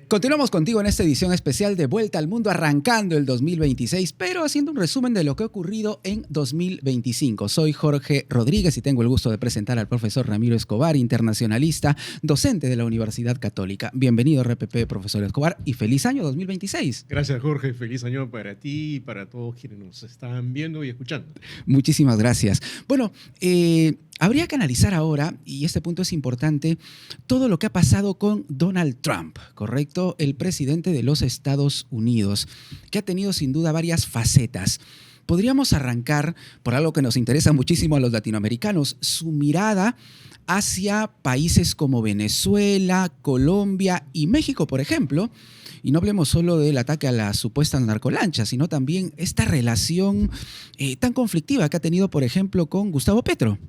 Continuamos contigo en esta edición especial de Vuelta al Mundo, arrancando el 2026, pero haciendo un resumen de lo que ha ocurrido en 2025. Soy Jorge Rodríguez y tengo el gusto de presentar al profesor Ramiro Escobar, internacionalista, docente de la Universidad Católica. Bienvenido, RPP, profesor Escobar, y feliz año 2026. Gracias, Jorge. Feliz año para ti y para todos quienes nos están viendo y escuchando. Muchísimas gracias. Bueno, habría que analizar ahora, y este punto es importante, todo lo que ha pasado con Donald Trump, ¿correcto? El presidente de los Estados Unidos, que ha tenido sin duda varias facetas. Podríamos arrancar por algo que nos interesa muchísimo a los latinoamericanos, su mirada hacia países como Venezuela, Colombia y México, por ejemplo. Y no hablemos solo del ataque a las supuestas narcolanchas, sino también esta relación tan conflictiva que ha tenido, por ejemplo, con Gustavo Petro.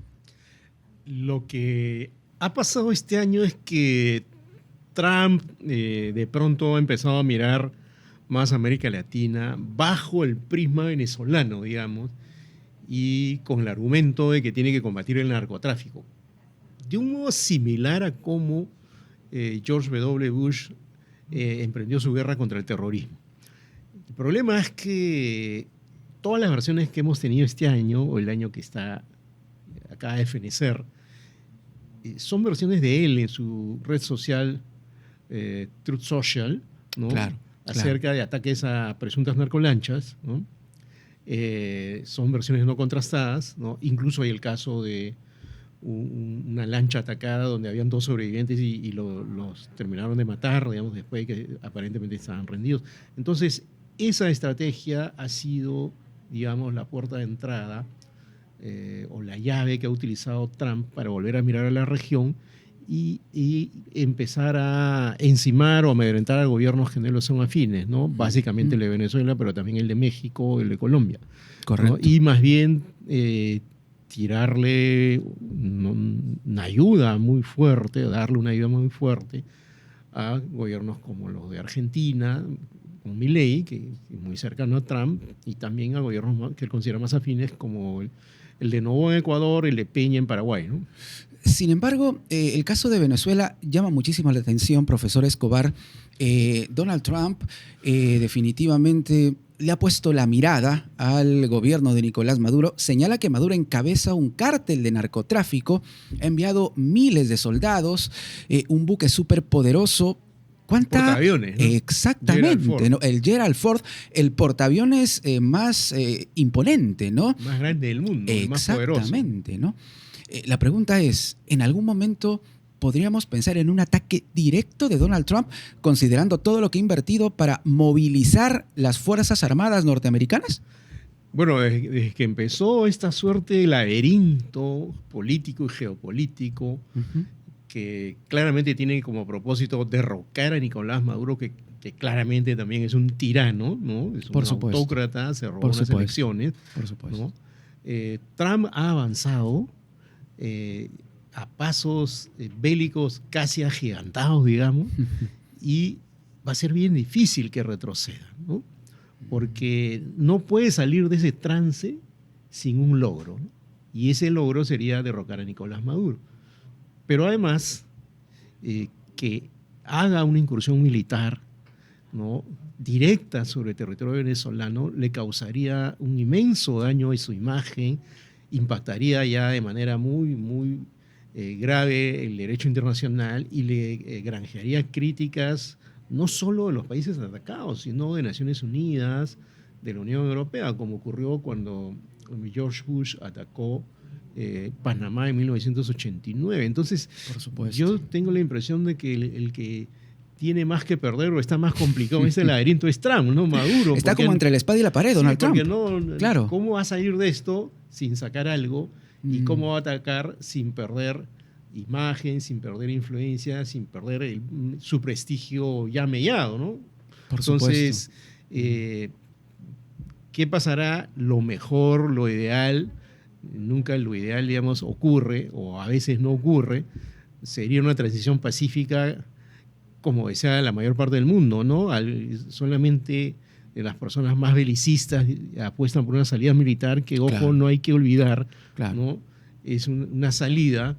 Lo que ha pasado este año es que Trump de pronto ha empezado a mirar más América Latina bajo el prisma venezolano, digamos, y con el argumento de que tiene que combatir el narcotráfico. De un modo similar a cómo George W. Bush emprendió su guerra contra el terrorismo. El problema es que todas las versiones que hemos tenido este año, o el año que acaba de fenecer, son versiones de él en su red social Truth Social, ¿no? Claro, acerca de ataques a presuntas narcolanchas, ¿no? Son versiones no contrastadas, ¿no? Incluso hay el caso de una lancha atacada donde habían 2 sobrevivientes y los terminaron de matar, digamos, después de que aparentemente estaban rendidos. Entonces, esa estrategia ha sido, digamos, la puerta de entrada o la llave que ha utilizado Trump para volver a mirar a la región y empezar a encimar o amedrentar a gobiernos que no lo son afines, ¿no? Básicamente el de Venezuela, pero también el de México, el de Colombia. Correcto. ¿No? Y más bien tirarle una ayuda muy fuerte, darle una ayuda muy fuerte a gobiernos como los de Argentina, con Milei, que es muy cercano a Trump, y también a gobiernos que él considera más afines como el de Noboa en Ecuador, el de Peña en Paraguay, ¿no? Sin embargo, el caso de Venezuela llama muchísimo la atención, profesor Escobar. Donald Trump definitivamente le ha puesto la mirada al gobierno de Nicolás Maduro, señala que Maduro encabeza un cártel de narcotráfico, ha enviado miles de soldados, un buque súper poderoso. Portaaviones, ¿no? Exactamente, ¿no? El Gerald Ford, el portaaviones más imponente, ¿no? Más grande del mundo, el más poderoso. Exactamente, ¿no? La pregunta es, ¿en algún momento podríamos pensar en un ataque directo de Donald Trump, considerando todo lo que ha invertido para movilizar las Fuerzas Armadas norteamericanas? Bueno, desde que empezó esta suerte de laberinto político y geopolítico, que claramente tiene como propósito derrocar a Nicolás Maduro, que claramente también es un tirano, ¿no? Es un autócrata, se robó unas elecciones. Por supuesto. ¿No? Trump ha avanzado a pasos bélicos casi agigantados, digamos, y va a ser bien difícil que retroceda, ¿no? Porque no puede salir de ese trance sin un logro, ¿no? Y ese logro sería derrocar a Nicolás Maduro. Pero además, que haga una incursión militar, ¿no?, directa sobre el territorio venezolano le causaría un inmenso daño a su imagen, impactaría ya de manera muy, muy grave el derecho internacional y le granjearía críticas no solo de los países atacados, sino de Naciones Unidas, de la Unión Europea, como ocurrió cuando George Bush atacó Panamá en 1989. Entonces, yo tengo la impresión de que el que tiene más que perder o está más complicado en ese laberinto es Trump, ¿no? Maduro. Está como entre la espada y la pared, Donald Trump. Claro. ¿Cómo va a salir de esto sin sacar algo? ¿Y cómo va a atacar sin perder imagen, sin perder influencia, sin perder su prestigio ya mellado, ¿no? Entonces, ¿qué pasará? Lo mejor, lo ideal, nunca lo ideal, digamos, ocurre, o a veces no ocurre, sería una transición pacífica como desea la mayor parte del mundo, ¿no? Solamente las personas más belicistas apuestan por una salida militar que, ojo, no hay que olvidar, ¿no? Es una salida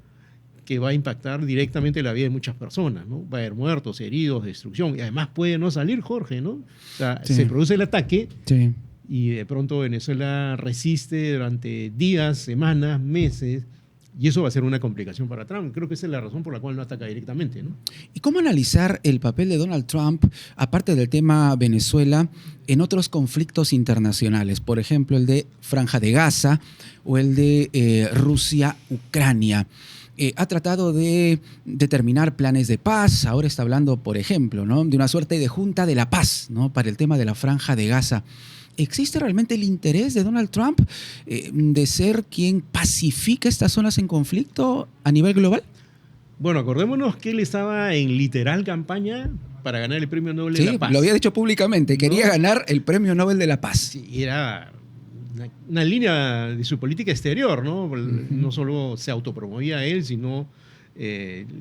que va a impactar directamente la vida de muchas personas, ¿no? Va a haber muertos, heridos, destrucción, y además puede no salir, Jorge, ¿no? O sea, Sí. se produce el ataque Sí. y de pronto Venezuela resiste durante días, semanas, meses, y eso va a ser una complicación para Trump. Creo que esa es la razón por la cual no ataca directamente, ¿no? ¿Y cómo analizar el papel de Donald Trump, aparte del tema Venezuela, en otros conflictos internacionales? Por ejemplo, el de Franja de Gaza o el de Rusia-Ucrania. Ha tratado de determinar planes de paz. Ahora está hablando, por ejemplo, ¿no?, de una suerte de junta de la paz, ¿no?, para el tema de la Franja de Gaza. ¿Existe realmente el interés de Donald Trump de ser quien pacifica estas zonas en conflicto a nivel global? Bueno, acordémonos que él estaba en literal campaña para ganar el Premio Nobel de la Paz. Sí, lo había dicho públicamente. Quería ¿No? ganar el Premio Nobel de la Paz. Sí, era una línea de su política exterior, ¿no? No solo se autopromovía a él, sino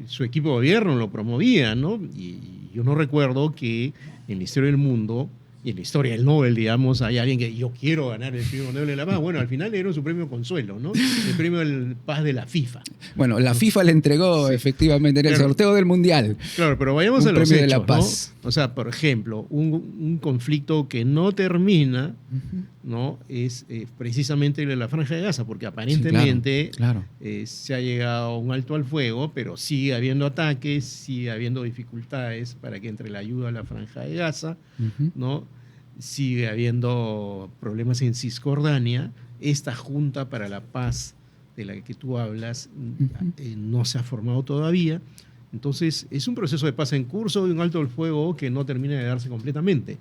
su equipo de gobierno lo promovía, ¿no? Y yo no recuerdo que en la historia del mundo y en la historia del Nobel, digamos, hay alguien que yo quiero ganar el Premio Nobel de la Paz. Bueno, al final le dieron su premio Consuelo, ¿no? El Premio de Paz de la FIFA. Bueno, la FIFA le entregó efectivamente en el sorteo del Mundial. Claro, pero vayamos un a los premio hechos, de la paz. ¿no? O sea, por ejemplo, un conflicto que no termina, ¿no?, es precisamente el de la Franja de Gaza, porque aparentemente Sí, claro. se ha llegado a un alto al fuego, pero sigue habiendo ataques, sigue habiendo dificultades para que entre la ayuda a la Franja de Gaza, ¿no? Sigue habiendo problemas en Cisjordania. Esta Junta para la Paz de la que tú hablas no se ha formado todavía. Entonces, es un proceso de paz en curso y un alto al fuego que no termina de darse completamente.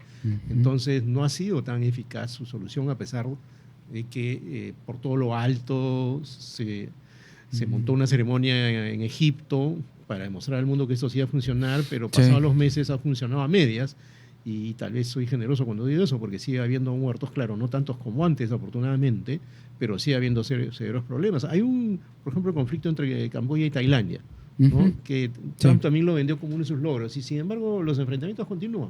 Entonces, no ha sido tan eficaz su solución, a pesar de que por todo lo alto se montó una ceremonia en Egipto para demostrar al mundo que esto sí iba a funcionar, pero pasados los meses ha funcionado a medias. Y tal vez soy generoso cuando digo eso, porque sigue habiendo muertos, claro, no tantos como antes, afortunadamente, pero sigue habiendo severos problemas. Hay por ejemplo, conflicto entre Camboya y Tailandia, ¿no? Que Trump también lo vendió como uno de sus logros, y sin embargo los enfrentamientos continúan,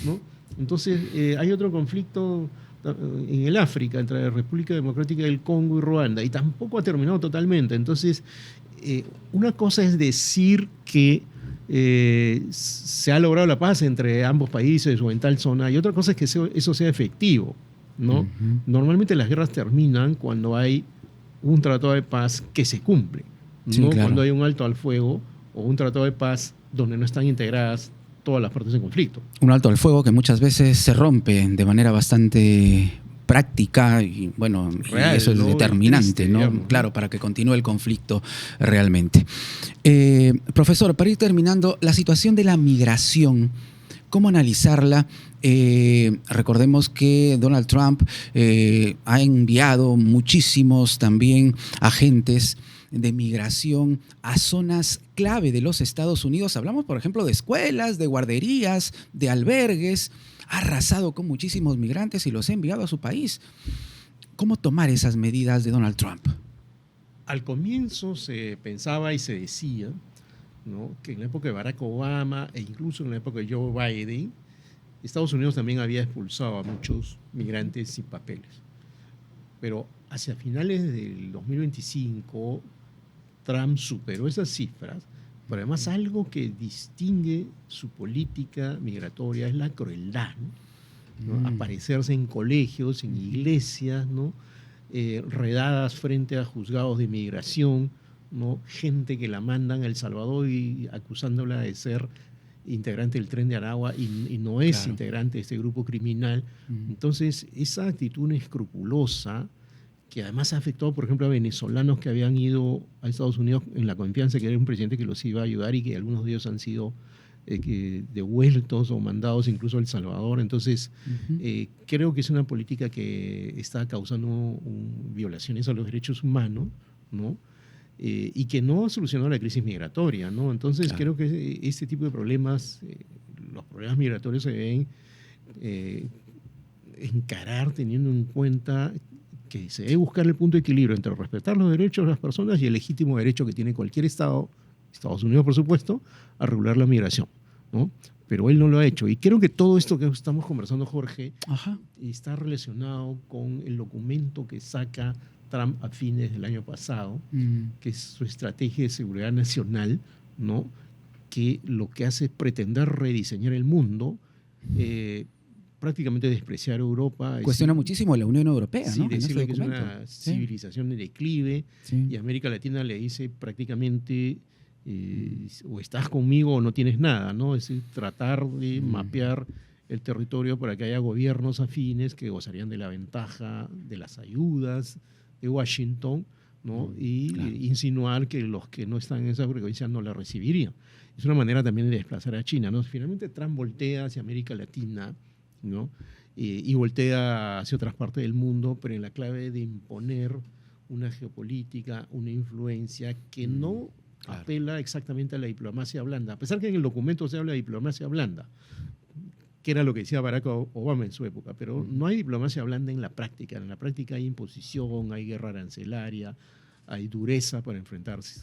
¿no? Entonces, hay otro conflicto en el África, entre la República Democrática del Congo y Ruanda, y tampoco ha terminado totalmente. Entonces, una cosa es decir que se ha logrado la paz entre ambos países o en tal zona, y otra cosa es que eso sea efectivo, ¿no? Normalmente las guerras terminan cuando hay un tratado de paz que se cumple, ¿no? Sí, claro. Cuando hay un alto al fuego o un tratado de paz donde no están integradas todas las partes en conflicto. Un alto al fuego que muchas veces se rompe de manera bastante práctica y bueno, Real, y eso es ¿no? determinante, Triste, ¿no? digamos. Claro, para que continúe el conflicto realmente. Profesor, para ir terminando, la situación de la migración, ¿cómo analizarla? Recordemos que Donald Trump ha enviado muchísimos también agentes de migración a zonas clave de los Estados Unidos. Hablamos, por ejemplo, de escuelas, de guarderías, de albergues. Ha arrasado con muchísimos migrantes y los ha enviado a su país. ¿Cómo tomar esas medidas de Donald Trump? Al comienzo se pensaba y se decía, ¿no?, que en la época de Barack Obama e incluso en la época de Joe Biden, Estados Unidos también había expulsado a muchos migrantes sin papeles. Pero hacia finales del 2025, Trump superó esas cifras, pero además algo que distingue su política migratoria es la crueldad, ¿no? Aparecerse en colegios, en iglesias, ¿no? Redadas frente a juzgados de migración, ¿no? Gente que la mandan a El Salvador y acusándola de ser integrante del Tren de Aragua y no es integrante de este grupo criminal. Entonces, esa actitud escrupulosa, que además ha afectado, por ejemplo, a venezolanos que habían ido a Estados Unidos en la confianza que era un presidente que los iba a ayudar y que algunos de ellos han sido devueltos o mandados incluso a El Salvador. Entonces, creo que es una política que está causando violaciones a los derechos humanos, ¿no? Y que no ha solucionado la crisis migratoria, ¿no? Entonces, creo que este tipo de problemas, los problemas migratorios se deben encarar teniendo en cuenta que se debe buscar el punto de equilibrio entre respetar los derechos de las personas y el legítimo derecho que tiene cualquier Estado, Estados Unidos por supuesto, a regular la migración, ¿no? Pero él no lo ha hecho. Y creo que todo esto que estamos conversando, Jorge, está relacionado con el documento que saca Trump a fines del año pasado, que es su estrategia de seguridad nacional, ¿no? Que lo que hace es pretender rediseñar el mundo, prácticamente despreciar Europa. Cuestiona muchísimo a la Unión Europea, sí, ¿no? decirle que es documento. una civilización de declive, y América Latina le dice prácticamente o estás conmigo o no tienes nada, ¿no? Es decir, tratar de mapear el territorio para que haya gobiernos afines que gozarían de la ventaja de las ayudas de Washington, ¿no? Y insinuar que los que no están en esa frecuencia no la recibirían. Es una manera también de desplazar a China, ¿no? Finalmente Trump voltea hacia América Latina, ¿no? Y voltea hacia otras partes del mundo, pero en la clave de imponer una geopolítica, una influencia que no apela exactamente a la diplomacia blanda, a pesar que en el documento se habla de diplomacia blanda, que era lo que decía Barack Obama en su época, pero no hay diplomacia blanda en la práctica. En la práctica hay imposición, hay guerra arancelaria, hay dureza para enfrentarse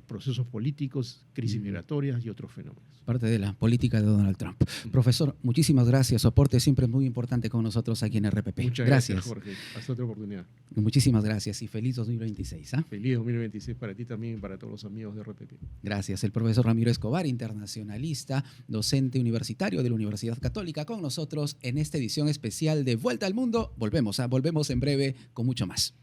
procesos políticos, crisis migratorias y otros fenómenos. Parte de la política de Donald Trump. Profesor, muchísimas gracias. Su aporte siempre es muy importante con nosotros aquí en RPP. Muchas gracias, Jorge. Hasta otra oportunidad. Muchísimas gracias y feliz 2026. Feliz 2026 para ti también y para todos los amigos de RPP. Gracias. El profesor Ramiro Escobar, internacionalista, docente universitario de la Universidad Católica, con nosotros en esta edición especial de Vuelta al Mundo. Volvemos en breve con mucho más.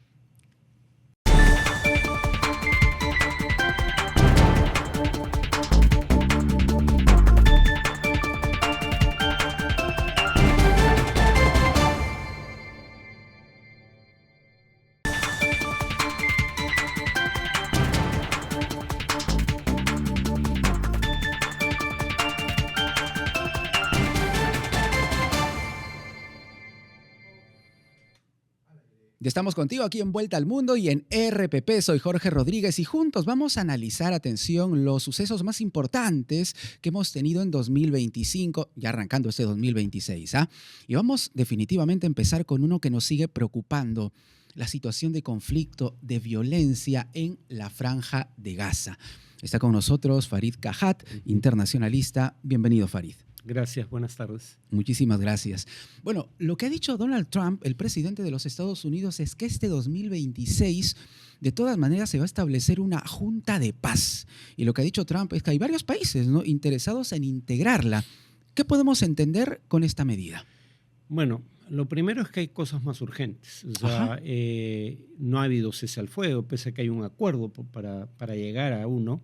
Ya estamos contigo aquí en Vuelta al Mundo y en RPP. Soy Jorge Rodríguez y juntos vamos a analizar, atención, los sucesos más importantes que hemos tenido en 2025, ya arrancando este 2026. Y vamos definitivamente a empezar con uno que nos sigue preocupando: la situación de conflicto, de violencia en la Franja de Gaza. Está con nosotros Farid Kahat, internacionalista. Bienvenido, Farid. Gracias, buenas tardes. Muchísimas gracias. Bueno, lo que ha dicho Donald Trump, el presidente de los Estados Unidos, es que este 2026 de todas maneras se va a establecer una junta de paz. Y lo que ha dicho Trump es que hay varios países, ¿no?, interesados en integrarla. ¿Qué podemos entender con esta medida? Bueno, lo primero es que hay cosas más urgentes. O sea, no ha habido cese al fuego, pese a que hay un acuerdo para llegar a uno.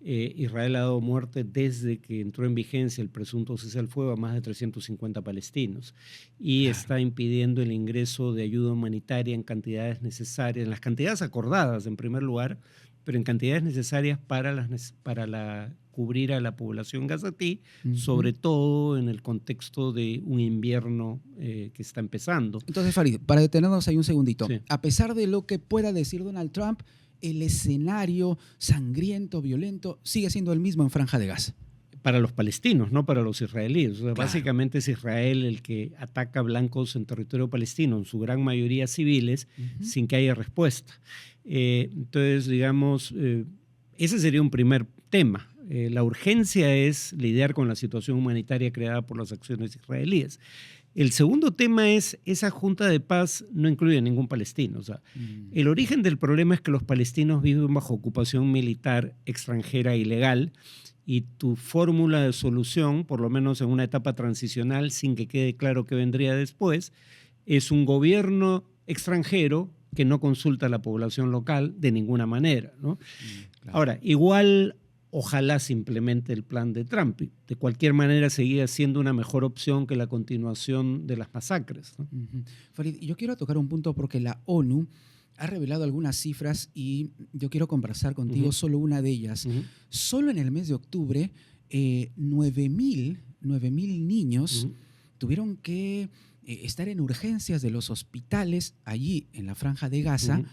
Israel ha dado muerte desde que entró en vigencia el presunto cese al fuego a más de 350 palestinos y está impidiendo el ingreso de ayuda humanitaria en cantidades necesarias, en las cantidades acordadas en primer lugar, pero en cantidades necesarias para cubrir a la población gazatí, sobre todo en el contexto de un invierno que está empezando. Entonces, Farid, para detenernos ahí un segundito, Sí. A pesar de lo que pueda decir Donald Trump, el escenario sangriento, violento, sigue siendo el mismo en Franja de Gaza. Para los palestinos, no para los israelíes. O sea, Claro. Básicamente es Israel el que ataca blancos en territorio palestino, en su gran mayoría civiles, sin que haya respuesta. Entonces, digamos, ese sería un primer tema. La urgencia es lidiar con la situación humanitaria creada por las acciones israelíes. El segundo tema es, esa junta de paz no incluye a ningún palestino. O sea, el origen del problema es que los palestinos viven bajo ocupación militar extranjera ilegal y tu fórmula de solución, por lo menos en una etapa transicional, sin que quede claro qué vendría después, es un gobierno extranjero que no consulta a la población local de ninguna manera, ¿no? Claro. Ahora, igual ojalá se implemente el plan de Trump. De cualquier manera, seguía siendo una mejor opción que la continuación de las masacres, ¿no? Farid, yo quiero tocar un punto porque la ONU ha revelado algunas cifras y yo quiero conversar contigo solo una de ellas. Solo en el mes de octubre, 9.000 niños tuvieron que estar en urgencias de los hospitales allí en la Franja de Gaza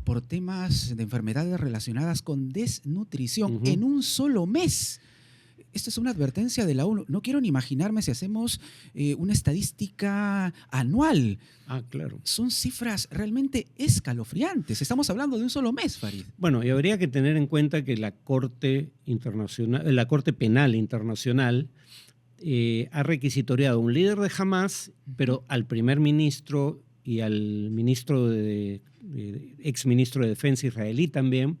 por temas de enfermedades relacionadas con desnutrición en un solo mes. Esto es una advertencia de la ONU. No quiero ni imaginarme si hacemos una estadística anual. Ah, claro. Son cifras realmente escalofriantes. Estamos hablando de un solo mes, Farid. Bueno, y habría que tener en cuenta que la Corte Penal Internacional ha requisitoriado a un líder de Hamás, pero al primer ministro y al ministro de exministro de Defensa israelí también,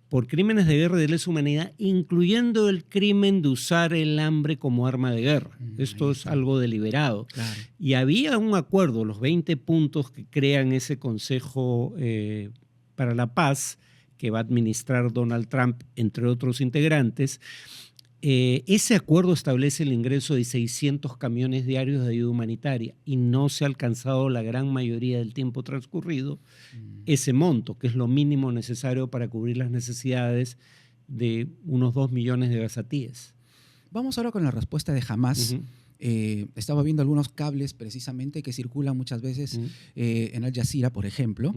por crímenes de guerra y de lesa humanidad, incluyendo el crimen de usar el hambre como arma de guerra. Esto es algo deliberado. Claro. Y había un acuerdo, los 20 puntos que crean ese Consejo para la Paz, que va a administrar Donald Trump, entre otros integrantes. Ese acuerdo establece el ingreso de 600 camiones diarios de ayuda humanitaria y no se ha alcanzado la gran mayoría del tiempo transcurrido ese monto, que es lo mínimo necesario para cubrir las necesidades de unos 2 millones de gazatíes. Vamos ahora con la respuesta de Hamás. Estaba viendo algunos cables precisamente que circulan muchas veces en Al Jazeera, por ejemplo,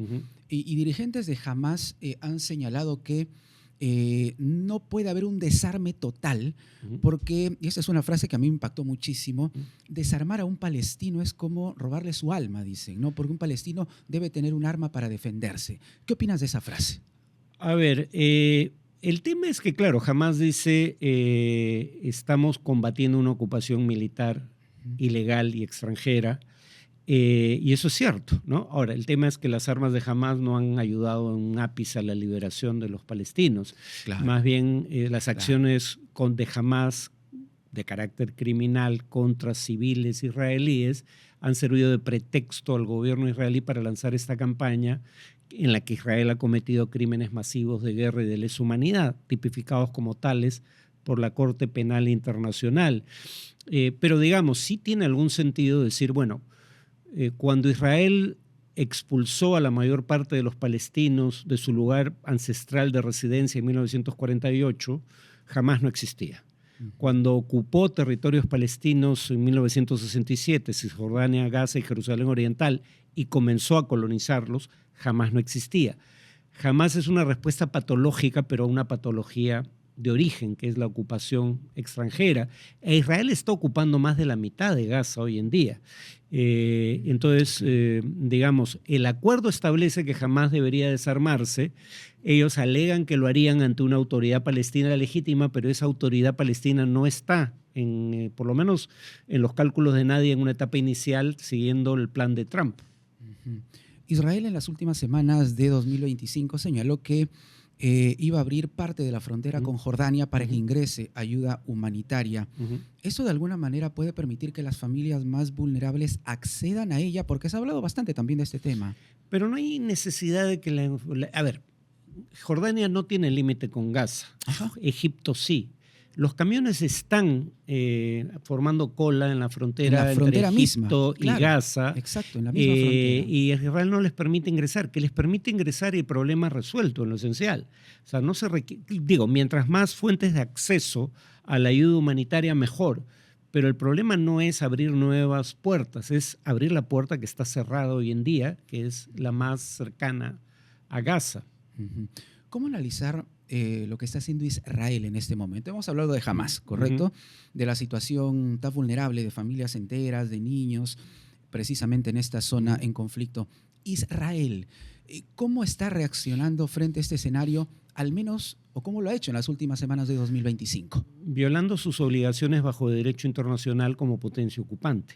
y dirigentes de Hamás han señalado que no puede haber un desarme total, porque, y esa es una frase que a mí me impactó muchísimo, desarmar a un palestino es como robarle su alma, dicen, ¿no? Porque un palestino debe tener un arma para defenderse. ¿Qué opinas de esa frase? A ver, el tema es que, claro, Hamás dice estamos combatiendo una ocupación militar ilegal y extranjera, y eso es cierto, ¿no? Ahora, el tema es que las armas de Hamás no han ayudado en un ápice a la liberación de los palestinos. Claro. Más bien, las acciones de Hamás de carácter criminal contra civiles israelíes han servido de pretexto al gobierno israelí para lanzar esta campaña en la que Israel ha cometido crímenes masivos de guerra y de lesa humanidad, tipificados como tales por la Corte Penal Internacional. Pero digamos, sí tiene algún sentido decir, bueno, cuando Israel expulsó a la mayor parte de los palestinos de su lugar ancestral de residencia en 1948, Hamás no existía. Cuando ocupó territorios palestinos en 1967, Cisjordania, Gaza y Jerusalén Oriental, y comenzó a colonizarlos, Hamás no existía. Hamás es una respuesta patológica, pero a una patología de origen, que es la ocupación extranjera. E Israel está ocupando más de la mitad de Gaza hoy en día. Entonces, digamos, el acuerdo establece que jamás debería desarmarse. Ellos alegan que lo harían ante una autoridad palestina legítima, pero esa autoridad palestina no está, por lo menos en los cálculos de nadie, en una etapa inicial siguiendo el plan de Trump. Israel en las últimas semanas de 2025 señaló que iba a abrir parte de la frontera con Jordania para que ingrese ayuda humanitaria. ¿Eso de alguna manera puede permitir que las familias más vulnerables accedan a ella? Porque se ha hablado bastante también de este tema. Pero no hay necesidad de que a ver, Jordania no tiene límite con Gaza. Ajá. Egipto sí. Los camiones están formando cola en la frontera entre Egipto misma, claro, y Gaza. Exacto, en la misma frontera. Y Israel no les permite ingresar. Que les permite ingresar y el problema es resuelto en lo esencial. O sea, no se digo, mientras más fuentes de acceso a la ayuda humanitaria, mejor. Pero el problema no es abrir nuevas puertas, es abrir la puerta que está cerrada hoy en día, que es la más cercana a Gaza. ¿Cómo analizar lo que está haciendo Israel en este momento? Hemos hablado de Hamás, ¿correcto? De la situación tan vulnerable de familias enteras, de niños, precisamente en esta zona en conflicto. Israel, ¿cómo está reaccionando frente a este escenario, al menos, o cómo lo ha hecho en las últimas semanas de 2025? Violando sus obligaciones bajo derecho internacional como potencia ocupante.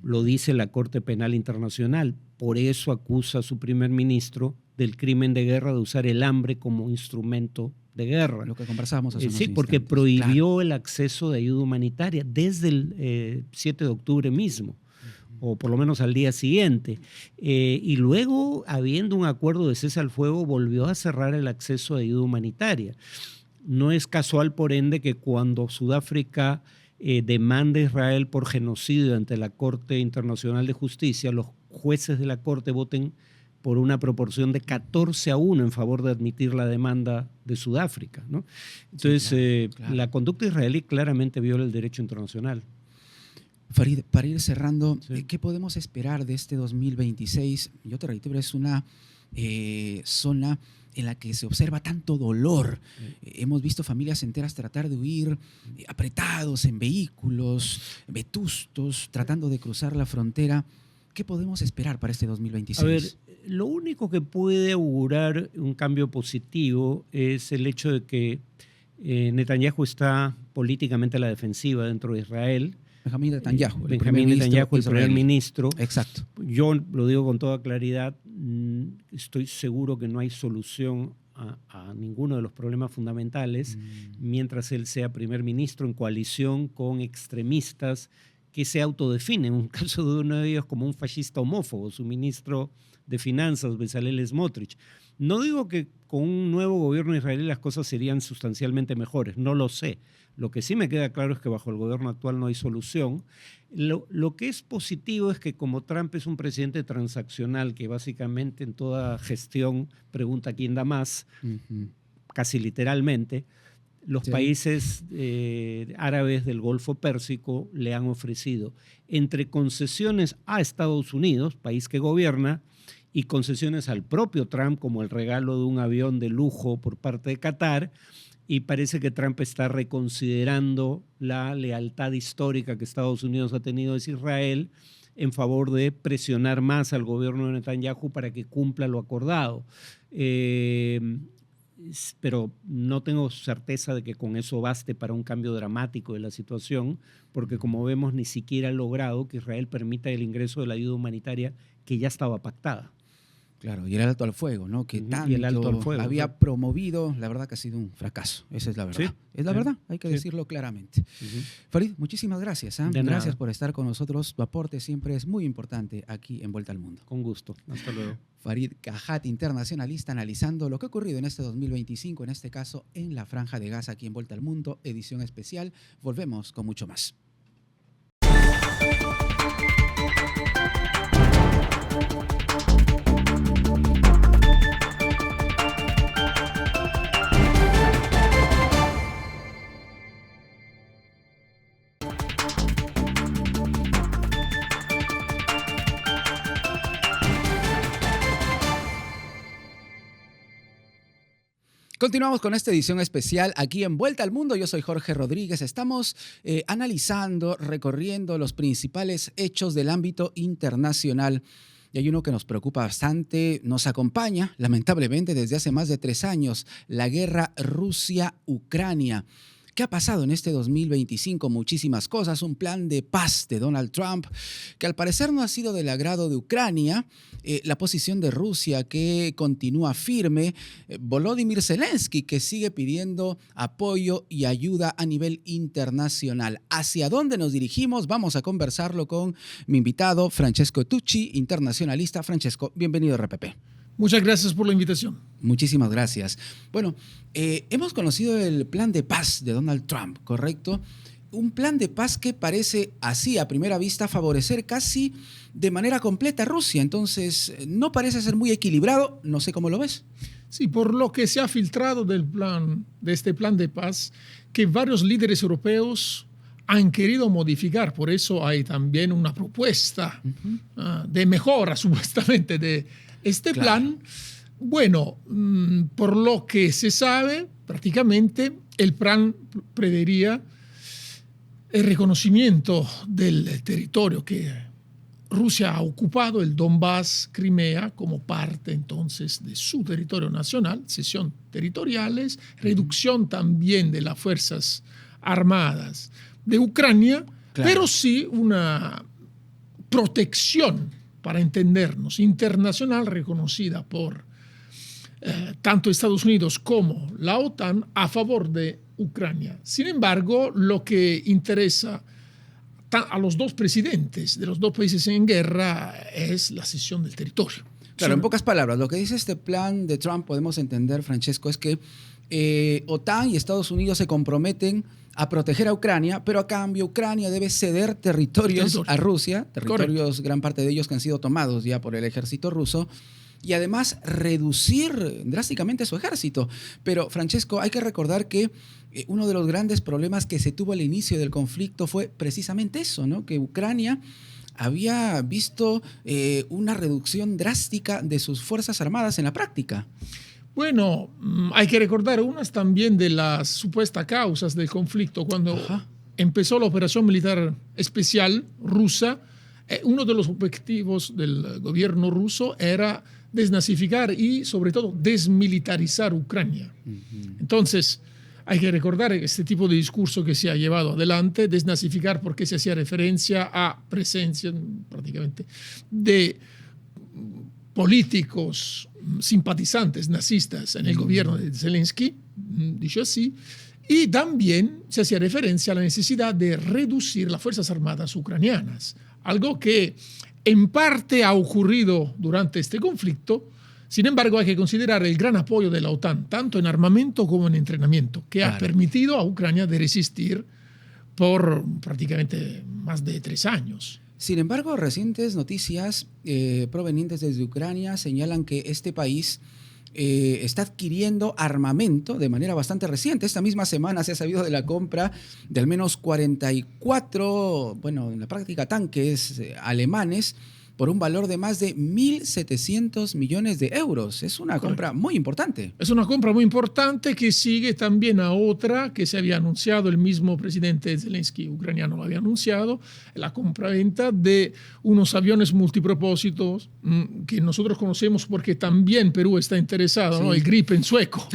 Lo dice la Corte Penal Internacional. Por eso acusa a su primer ministro del crimen de guerra de usar el hambre como instrumento de guerra. Lo que conversábamos hace unos Sí, porque instantes. prohibió el acceso de ayuda humanitaria desde el 7 de octubre mismo, o por lo menos al día siguiente. Y luego, habiendo un acuerdo de cese al fuego, volvió a cerrar el acceso a ayuda humanitaria. No es casual, por ende, que cuando Sudáfrica demanda a Israel por genocidio ante la Corte Internacional de Justicia, los jueces de la Corte voten por una proporción de 14-1 en favor de admitir la demanda de Sudáfrica, ¿no? Entonces, sí, claro. La conducta israelí claramente viola el derecho internacional. Farid, para ir cerrando, sí. ¿Qué podemos esperar de este 2026? Yo te reitero, es una zona en la que se observa tanto dolor. Hemos visto familias enteras tratar de huir, apretados en vehículos, vetustos, tratando de cruzar la frontera. ¿Qué podemos esperar para este 2026? A ver, lo único que puede augurar un cambio positivo es el hecho de que Netanyahu está políticamente a la defensiva dentro de Israel. Benjamín Netanyahu, el primer ministro. Exacto. Yo lo digo con toda claridad, estoy seguro que no hay solución a ninguno de los problemas fundamentales mientras él sea primer ministro en coalición con extremistas que se autodefinen, en un caso de uno de ellos como un fascista homófobo, su ministro de Finanzas, Bezalel Smotrich. No digo que con un nuevo gobierno israelí las cosas serían sustancialmente mejores, no lo sé. Lo que sí me queda claro es que bajo el gobierno actual no hay solución. Lo que es positivo es que como Trump es un presidente transaccional que básicamente en toda gestión pregunta quién da más, casi literalmente, los países árabes del Golfo Pérsico le han ofrecido entre concesiones a Estados Unidos, país que gobierna, y concesiones al propio Trump, como el regalo de un avión de lujo por parte de Qatar, y parece que Trump está reconsiderando la lealtad histórica que Estados Unidos ha tenido hacia Israel en favor de presionar más al gobierno de Netanyahu para que cumpla lo acordado. Pero no tengo certeza de que con eso baste para un cambio dramático de la situación, porque como vemos ni siquiera ha logrado que Israel permita el ingreso de la ayuda humanitaria que ya estaba pactada. Claro, y el alto al fuego, ¿no? Que tanto y el alto al fuego, había promovido, la verdad que ha sido un fracaso. Esa es la verdad. Sí, es la verdad, hay que decirlo claramente. Farid, muchísimas gracias. Gracias por estar con nosotros. Tu aporte siempre es muy importante aquí en Vuelta al Mundo. Con gusto. Hasta luego. Farid Cajat, internacionalista, analizando lo que ha ocurrido en este 2025, en este caso en la Franja de Gaza, aquí en Vuelta al Mundo, edición especial. Volvemos con mucho más. Continuamos con esta edición especial aquí en Vuelta al Mundo. Yo soy Jorge Rodríguez. Estamos analizando, recorriendo los principales hechos del ámbito internacional. Y hay uno que nos preocupa bastante, nos acompaña lamentablemente desde hace más de 3 años, la guerra Rusia-Ucrania. ¿Qué ha pasado en este 2025? Muchísimas cosas. Un plan de paz de Donald Trump que al parecer no ha sido del agrado de Ucrania. La posición de Rusia que continúa firme. Volodymyr Zelensky que sigue pidiendo apoyo y ayuda a nivel internacional. ¿Hacia dónde nos dirigimos? Vamos a conversarlo con mi invitado Francesco Tucci, internacionalista. Francesco, bienvenido a RPP. Muchas gracias por la invitación. Muchísimas gracias. Bueno, hemos conocido el plan de paz de Donald Trump, ¿correcto? Un plan de paz que parece así a primera vista favorecer casi de manera completa a Rusia. Entonces, no parece ser muy equilibrado. No sé cómo lo ves. Sí, por lo que se ha filtrado de este plan de paz, que varios líderes europeos han querido modificar. Por eso hay también una propuesta de mejora, supuestamente, de este plan. Bueno, por lo que se sabe, prácticamente el plan prevedería el reconocimiento del territorio que Rusia ha ocupado, el Donbass, Crimea, como parte entonces de su territorio nacional, cesión territoriales, reducción también de las fuerzas armadas de Ucrania, pero sí una protección, para entendernos, internacional reconocida por tanto Estados Unidos como la OTAN a favor de Ucrania. Sin embargo, lo que interesa a los dos presidentes de los dos países en guerra es la cesión del territorio. Claro, en pocas palabras, lo que dice este plan de Trump, podemos entender, Francesco, es que OTAN y Estados Unidos se comprometen a proteger a Ucrania, pero a cambio Ucrania debe ceder territorios a Rusia, territorios, correcto, gran parte de ellos que han sido tomados ya por el ejército ruso, y además reducir drásticamente su ejército. Pero, Francesco, hay que recordar que uno de los grandes problemas que se tuvo al inicio del conflicto fue precisamente eso, ¿no? Que Ucrania había visto una reducción drástica de sus fuerzas armadas en la práctica. Bueno, hay que recordar unas también de las supuestas causas del conflicto. Cuando empezó la operación militar especial rusa, uno de los objetivos del gobierno ruso era desnazificar y, sobre todo, desmilitarizar Ucrania. Entonces, hay que recordar este tipo de discurso que se ha llevado adelante, desnazificar porque se hacía referencia a presencia prácticamente de políticos simpatizantes nazistas en el gobierno de Zelensky, dicho así, y también se hacía referencia a la necesidad de reducir las Fuerzas Armadas ucranianas, algo que en parte ha ocurrido durante este conflicto. Sin embargo, hay que considerar el gran apoyo de la OTAN, tanto en armamento como en entrenamiento, que ha permitido a Ucrania de resistir por prácticamente más de 3 años. Sin embargo, recientes noticias provenientes desde Ucrania señalan que este país está adquiriendo armamento de manera bastante reciente. Esta misma semana se ha sabido de la compra de al menos 44, bueno, en la práctica tanques alemanes, por un valor de más de 1.700 millones de euros. Es una compra muy importante. Es una compra muy importante que sigue también a otra que se había anunciado, el mismo presidente Zelensky ucraniano lo había anunciado, la compraventa de unos aviones multipropósitos que nosotros conocemos porque también Perú está interesado, sí, ¿no? El Gripen sueco.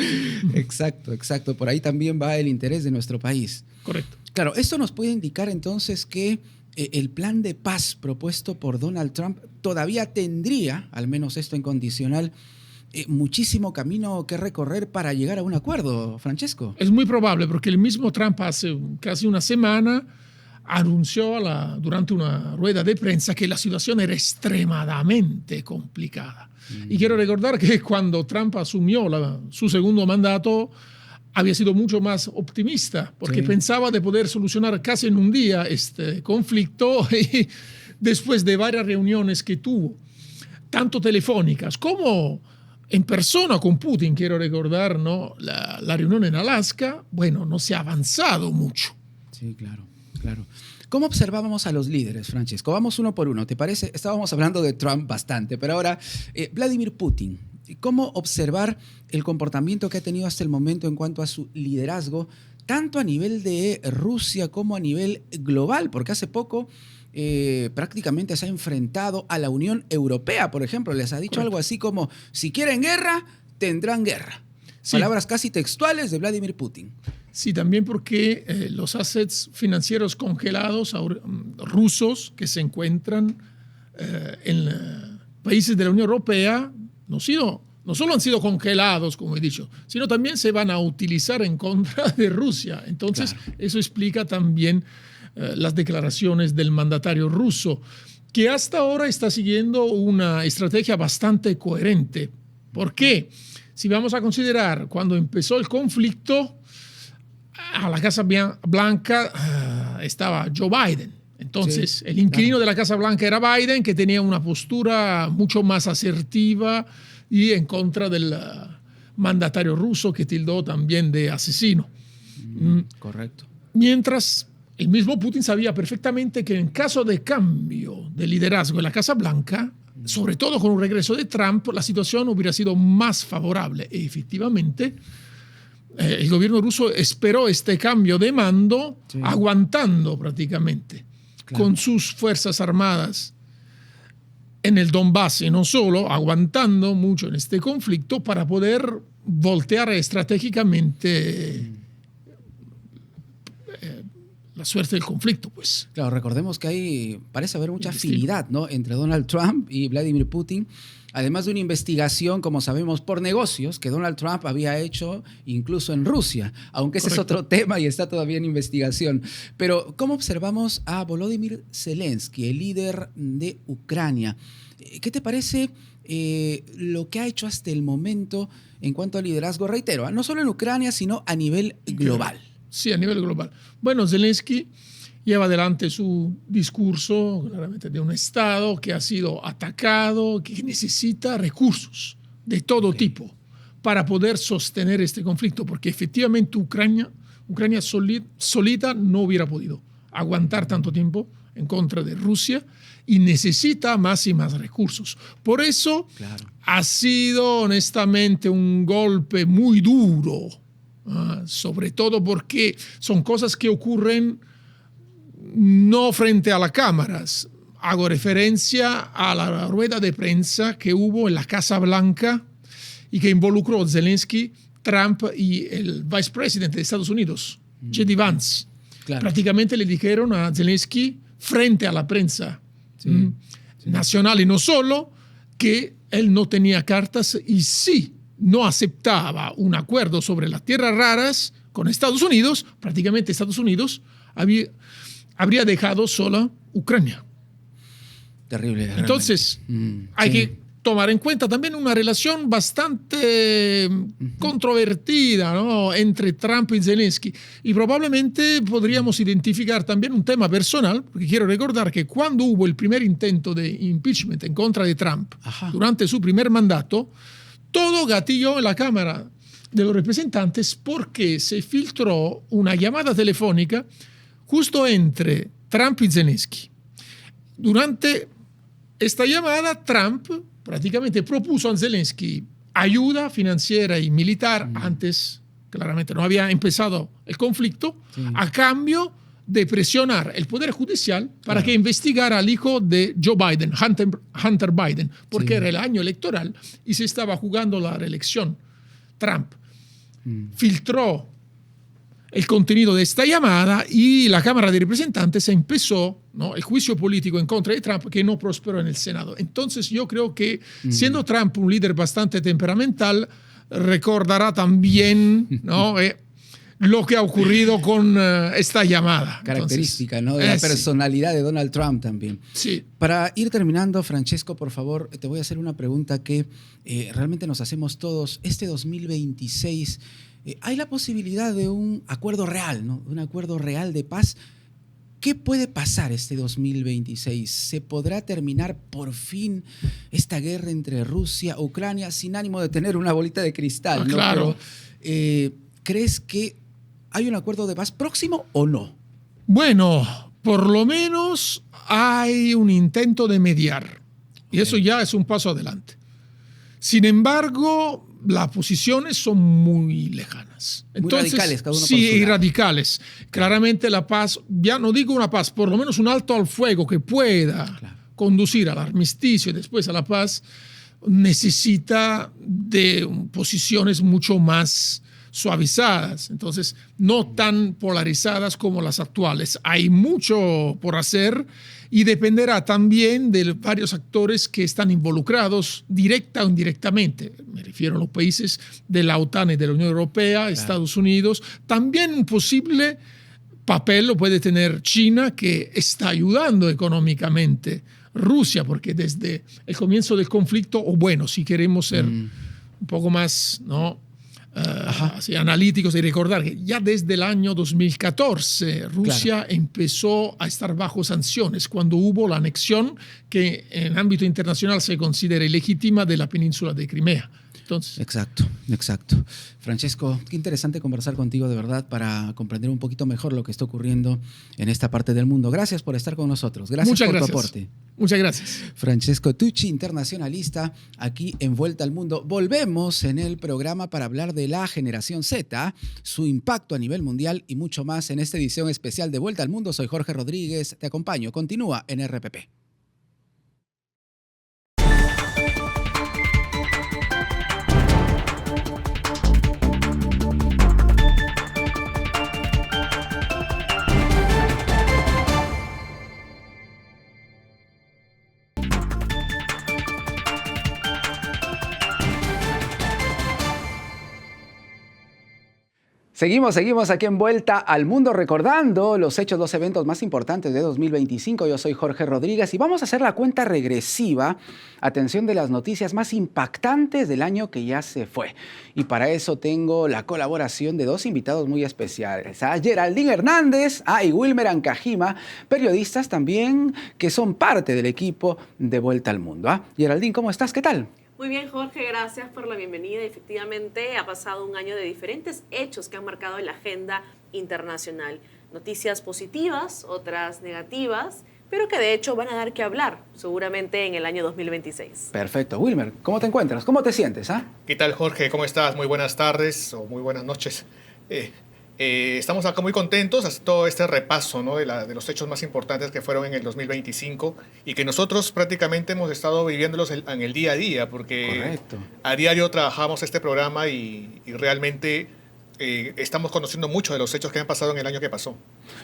Exacto, exacto. Por ahí también va el interés de nuestro país. Correcto. Claro, esto nos puede indicar entonces que el plan de paz propuesto por Donald Trump todavía tendría, al menos esto en condicional, muchísimo camino que recorrer para llegar a un acuerdo, Francesco. Es muy probable, porque el mismo Trump hace casi una semana anunció durante una rueda de prensa que la situación era extremadamente complicada. Y quiero recordar que cuando Trump asumió su segundo mandato, había sido mucho más optimista, porque pensaba de poder solucionar casi en un día este conflicto, y después de varias reuniones que tuvo, tanto telefónicas como en persona con Putin, quiero recordar, ¿no? La reunión en Alaska, bueno, no se ha avanzado mucho. Sí, claro, claro. ¿Cómo observábamos a los líderes, Francesco? Vamos uno por uno, ¿te parece? Estábamos hablando de Trump bastante, pero ahora Vladimir Putin. ¿Cómo observar el comportamiento que ha tenido hasta el momento en cuanto a su liderazgo, tanto a nivel de Rusia como a nivel global? Porque hace poco prácticamente se ha enfrentado a la Unión Europea, por ejemplo. Les ha dicho algo así como, si quieren guerra, tendrán guerra. Sí. Palabras casi textuales de Vladimir Putin. Sí, también porque los assets financieros congelados rusos que se encuentran en países de la Unión Europea no solo han sido congelados, como he dicho, sino también se van a utilizar en contra de Rusia. Entonces, eso explica también las declaraciones del mandatario ruso, que hasta ahora está siguiendo una estrategia bastante coherente. ¿Por qué? Si vamos a considerar cuando empezó el conflicto, a la Casa Blanca estaba Joe Biden. Entonces, el inquilino de la Casa Blanca era Biden, que tenía una postura mucho más asertiva y en contra del mandatario ruso, que tildó también de asesino. Correcto. Mientras el mismo Putin sabía perfectamente que en caso de cambio de liderazgo en la Casa Blanca, sobre todo con un regreso de Trump, la situación hubiera sido más favorable. Y efectivamente, el gobierno ruso esperó este cambio de mando, aguantando prácticamente. Claro. Con sus fuerzas armadas en el Donbass y no solo, aguantando mucho en este conflicto para poder voltear estratégicamente la suerte del conflicto, pues. Claro, recordemos que parece haber mucha afinidad, ¿no?, entre Donald Trump y Vladimir Putin, además de una investigación, como sabemos, por negocios que Donald Trump había hecho incluso en Rusia, aunque ese es otro tema y está todavía en investigación. Pero, ¿cómo observamos a Volodymyr Zelensky, el líder de Ucrania? ¿Qué te parece lo que ha hecho hasta el momento en cuanto al liderazgo? Reitero, no solo en Ucrania, sino a nivel global. Sí, a nivel global. Bueno, Zelensky lleva adelante su discurso claramente de un Estado que ha sido atacado, que necesita recursos de todo tipo para poder sostener este conflicto, porque efectivamente Ucrania solita no hubiera podido aguantar tanto tiempo en contra de Rusia y necesita más y más recursos. Por eso ha sido honestamente un golpe muy duro, sobre todo porque son cosas que ocurren no frente a las cámaras. Hago referencia a la rueda de prensa que hubo en la Casa Blanca y que involucró a Zelensky, Trump y el vicepresidente de Estados Unidos, J.D. Vance. Prácticamente le dijeron a Zelensky, frente a la prensa nacional y no solo, que él no tenía cartas y si no aceptaba un acuerdo sobre las tierras raras con Estados Unidos, prácticamente Estados Unidos habría dejado sola Ucrania. Terrible. Entonces, hay que tomar en cuenta también una relación bastante controvertida, ¿no?, entre Trump y Zelensky. Y probablemente podríamos identificar también un tema personal, porque quiero recordar que cuando hubo el primer intento de impeachment en contra de Trump, durante su primer mandato, todo gatilló en la Cámara de los Representantes porque se filtró una llamada telefónica justo entre Trump y Zelensky. Durante esta llamada, Trump prácticamente propuso a Zelensky ayuda financiera y militar. Antes, claramente, no había empezado el conflicto, a cambio de presionar el Poder Judicial para que investigara al hijo de Joe Biden, Hunter Biden, porque era el año electoral y se estaba jugando la reelección. Trump filtró el contenido de esta llamada y la Cámara de Representantes empezó, ¿no?, el juicio político en contra de Trump, que no prosperó en el Senado. Entonces yo creo que, siendo Trump un líder bastante temperamental, recordará también, ¿no?, lo que ha ocurrido con esta llamada. Característica, ¿no?, de la personalidad de Donald Trump también. Sí. Para ir terminando, Francesco, por favor, te voy a hacer una pregunta que realmente nos hacemos todos. Este 2026, ¿hay la posibilidad de un acuerdo real, ¿no?, un acuerdo real de paz? ¿Qué puede pasar este 2026? ¿Se podrá terminar por fin esta guerra entre Rusia e Ucrania, sin ánimo de tener una bolita de cristal, ¿no? Claro. Pero, ¿crees que hay un acuerdo de paz próximo o no? Bueno, por lo menos hay un intento de mediar. Y eso ya es un paso adelante. Sin embargo, las posiciones son muy lejanas. Entonces, muy radicales, cada uno por sí, su y lado. radicales. Claramente la paz, ya no digo una paz, por lo menos un alto al fuego que pueda conducir al armisticio y después a la paz, necesita de posiciones mucho más suavizadas, entonces no tan polarizadas como las actuales. Hay mucho por hacer y dependerá también de varios actores que están involucrados directa o indirectamente. Me refiero a los países de la OTAN y de la Unión Europea, Estados Unidos. También un posible papel lo puede tener China, que está ayudando económicamente Rusia, porque desde el comienzo del conflicto, o bueno, si queremos ser un poco más, ¿no?, así, analíticos, y recordar que ya desde el año 2014 Rusia empezó a estar bajo sanciones cuando hubo la anexión que en ámbito internacional se considera ilegítima de la península de Crimea. Entonces, Exacto. Francesco, qué interesante conversar contigo, de verdad, para comprender un poquito mejor lo que está ocurriendo en esta parte del mundo. Gracias por estar con nosotros. Gracias por tu aporte. Muchas gracias. Francesco Tucci, internacionalista, aquí en Vuelta al Mundo. Volvemos en el programa para hablar de la generación Z, su impacto a nivel mundial y mucho más en esta edición especial de Vuelta al Mundo. Soy Jorge Rodríguez, te acompaño. Continúa en RPP. Seguimos aquí en Vuelta al Mundo, recordando los hechos, los eventos más importantes de 2025. Yo soy Jorge Rodríguez y vamos a hacer la cuenta regresiva, atención, de las noticias más impactantes del año que ya se fue. Y para eso tengo la colaboración de dos invitados muy especiales, a Geraldine Hernández y Wilmer Ancajima, periodistas también que son parte del equipo de Vuelta al Mundo. Geraldine, ¿cómo estás? ¿Qué tal? Muy bien, Jorge, gracias por la bienvenida. Efectivamente, ha pasado un año de diferentes hechos que han marcado la agenda internacional. Noticias positivas, otras negativas, pero que de hecho van a dar que hablar seguramente en el año 2026. Perfecto. Wilmer, ¿cómo te encuentras? ¿Cómo te sientes? ¿Qué tal, Jorge? ¿Cómo estás? Muy buenas tardes o muy buenas noches. Estamos acá muy contentos haciendo todo este repaso, ¿no?, de los hechos más importantes que fueron en el 2025 y que nosotros prácticamente hemos estado viviéndolos en el día a día, porque Correcto. A diario trabajamos este programa y realmente estamos conociendo mucho de los hechos que han pasado en el año que pasó.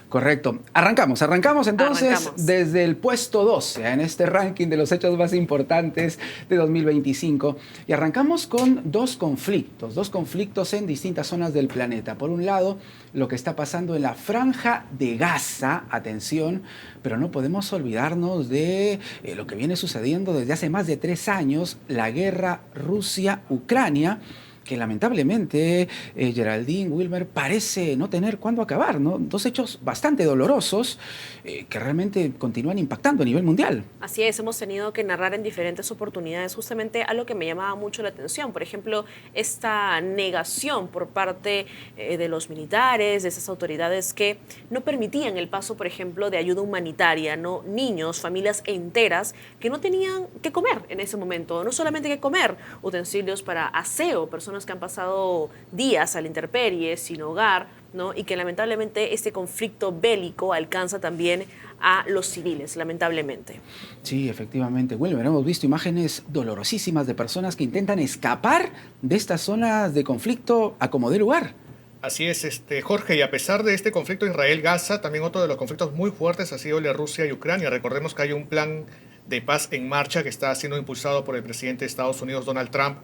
Correcto. Arrancamos entonces Arrancamos. desde el puesto 12 en este ranking de los hechos más importantes de 2025 y arrancamos con dos conflictos en distintas zonas del planeta. Por un lado, lo que está pasando en la Franja de Gaza, atención, pero no podemos olvidarnos de lo que viene sucediendo desde hace más de 3 años, la guerra Rusia-Ucrania, que lamentablemente Geraldine, Wilmer, parece no tener cuándo acabar, ¿no? Dos hechos bastante dolorosos que realmente continúan impactando a nivel mundial. Así es, hemos tenido que narrar en diferentes oportunidades justamente algo que me llamaba mucho la atención. Por ejemplo, esta negación por parte de los militares, de esas autoridades que no permitían el paso, por ejemplo, de ayuda humanitaria, ¿no? Niños, familias enteras que no tenían que comer en ese momento. No solamente que comer, utensilios para aseo, personas que han pasado días a la intemperie, sin hogar, ¿no? Y que lamentablemente este conflicto bélico alcanza también a los civiles, lamentablemente. Sí, efectivamente. Wilmer, hemos visto imágenes dolorosísimas de personas que intentan escapar de estas zonas de conflicto a como dé lugar. Así es, Jorge, y a pesar de este conflicto Israel-Gaza, también otro de los conflictos muy fuertes ha sido el de Rusia y Ucrania. Recordemos que hay un plan de paz en marcha que está siendo impulsado por el presidente de Estados Unidos, Donald Trump,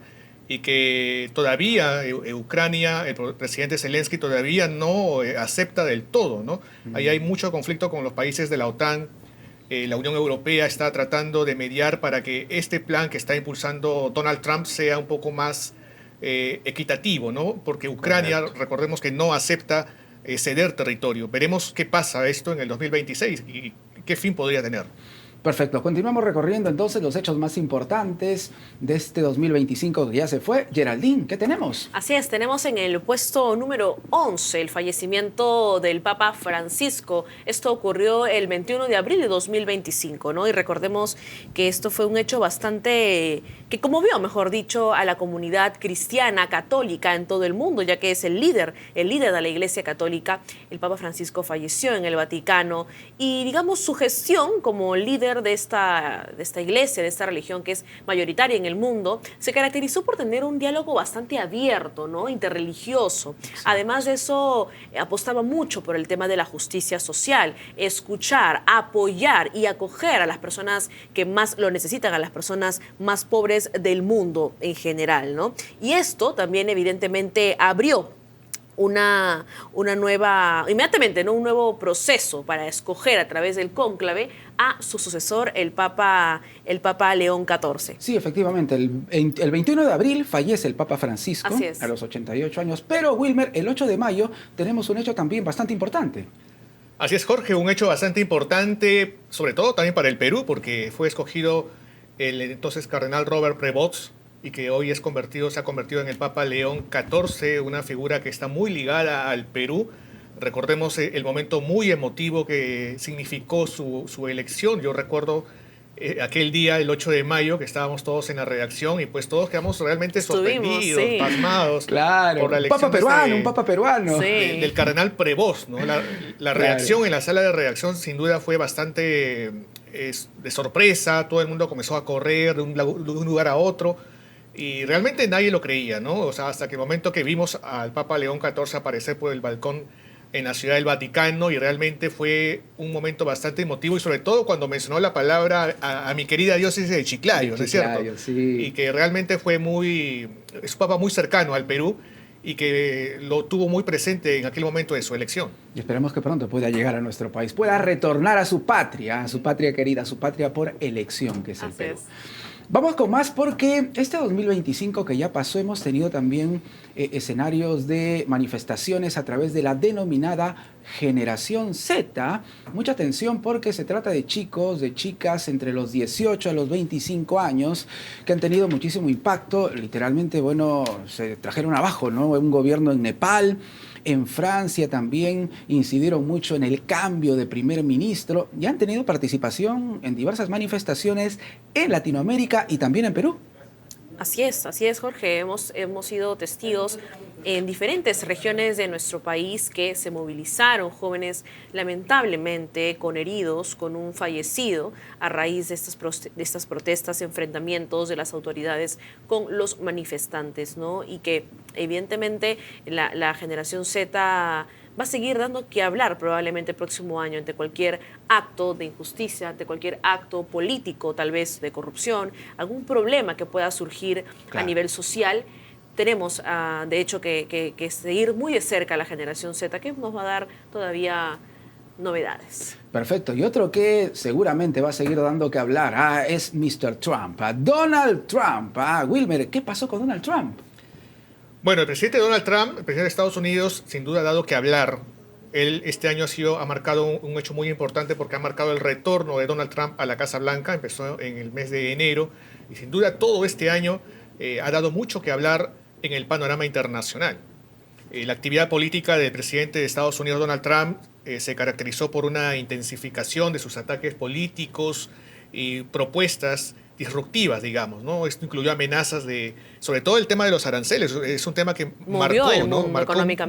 y que todavía Ucrania, el presidente Zelensky, todavía no acepta del todo, ¿no? Ahí hay mucho conflicto con los países de la OTAN. La Unión Europea está tratando de mediar para que este plan que está impulsando Donald Trump sea un poco más equitativo, ¿no? Porque Ucrania, recordemos que no acepta ceder territorio. Veremos qué pasa esto en el 2026 y qué fin podría tener. Perfecto, continuamos recorriendo entonces los hechos más importantes de este 2025 que ya se fue. Geraldine, ¿qué tenemos? Así es, tenemos en el puesto número 11 el fallecimiento del Papa Francisco. Esto ocurrió el 21 de abril de 2025, ¿no? Y recordemos que esto fue un hecho bastante que conmovió, mejor dicho, a la comunidad cristiana católica en todo el mundo, ya que es el líder de la Iglesia Católica. El Papa Francisco falleció en el Vaticano y, digamos, su gestión como líder de esta iglesia, de esta religión que es mayoritaria en el mundo, se caracterizó por tener un diálogo bastante abierto, ¿no? Interreligioso. Además de eso, apostaba mucho por el tema de la justicia social, escuchar, apoyar y acoger a las personas que más lo necesitan, a las personas más pobres del mundo en general, ¿no? Y esto también evidentemente abrió una nueva, inmediatamente, ¿no? Un nuevo proceso para escoger a través del cónclave a su sucesor, el Papa León XIV. Sí, efectivamente, el 21 de abril fallece el Papa Francisco a los 88 años, pero Wilmer, el 8 de mayo tenemos un hecho también bastante importante. Así es, Jorge, un hecho bastante importante, sobre todo también para el Perú, porque fue escogido el entonces cardenal Robert Prevost, y que hoy se ha convertido en el Papa León XIV, una figura que está muy ligada al Perú. Recordemos el momento muy emotivo que significó su elección. Yo recuerdo aquel día, el 8 de mayo, que estábamos todos en la redacción y pues todos quedamos realmente sorprendidos, sí, pasmados. Claro, por la elección un papa peruano. Sí. Del cardenal Prevost, ¿no? La reacción en la sala de redacción sin duda fue bastante de sorpresa. Todo el mundo comenzó a correr de un lugar a otro. Y realmente nadie lo creía, ¿no? O sea, hasta que el momento que vimos al Papa León XIV aparecer por el balcón en la Ciudad del Vaticano, y realmente fue un momento bastante emotivo, y sobre todo cuando mencionó la palabra a mi querida diócesis de Chiclayo, ¿no es cierto? Sí. Y que realmente es un papa muy cercano al Perú y que lo tuvo muy presente en aquel momento de su elección. Y esperemos que pronto pueda llegar a nuestro país, pueda retornar a su patria querida, a su patria por elección, que es el Perú. Vamos con más porque este 2025 que ya pasó hemos tenido también escenarios de manifestaciones a través de la denominada Generación Z. Mucha atención porque se trata de chicos, de chicas entre los 18 a los 25 años que han tenido muchísimo impacto. Literalmente, bueno, se trajeron abajo, ¿no? Un gobierno en Nepal. En Francia también incidieron mucho en el cambio de primer ministro y han tenido participación en diversas manifestaciones en Latinoamérica y también en Perú. Así es, Jorge. Hemos sido testigos en diferentes regiones de nuestro país que se movilizaron jóvenes lamentablemente con heridos, con un fallecido a raíz de estas protestas, enfrentamientos de las autoridades con los manifestantes, ¿no? Y que evidentemente la generación Z va a seguir dando que hablar probablemente el próximo año ante cualquier acto de injusticia, ante cualquier acto político, tal vez de corrupción, algún problema que pueda surgir a nivel social. Tenemos, de hecho, que seguir muy de cerca a la generación Z, que nos va a dar todavía novedades. Perfecto. Y otro que seguramente va a seguir dando que hablar es Mr. Trump, Donald Trump. Wilmer, ¿qué pasó con Donald Trump? Bueno, el presidente Donald Trump, el presidente de Estados Unidos, sin duda ha dado que hablar. Él este año ha marcado un hecho muy importante porque ha marcado el retorno de Donald Trump a la Casa Blanca. Empezó en el mes de enero y sin duda todo este año ha dado mucho que hablar en el panorama internacional. La actividad política del presidente de Estados Unidos, Donald Trump, se caracterizó por una intensificación de sus ataques políticos y propuestas disruptivas, digamos, ¿no? Esto incluyó amenazas sobre todo el tema de los aranceles, es un tema que marcó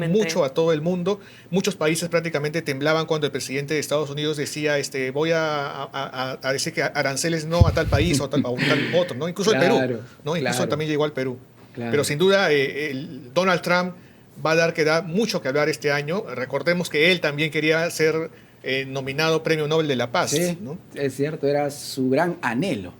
mucho a todo el mundo. Muchos países prácticamente temblaban cuando el presidente de Estados Unidos decía, voy a decir que aranceles no a tal país o a tal otro, ¿no? Incluso el Perú, ¿no? Incluso también llegó al Perú. Claro. Pero sin duda Donald Trump va a dar mucho que hablar este año. Recordemos que él también quería ser nominado Premio Nobel de la Paz. Sí, ¿no? Es cierto, era su gran anhelo,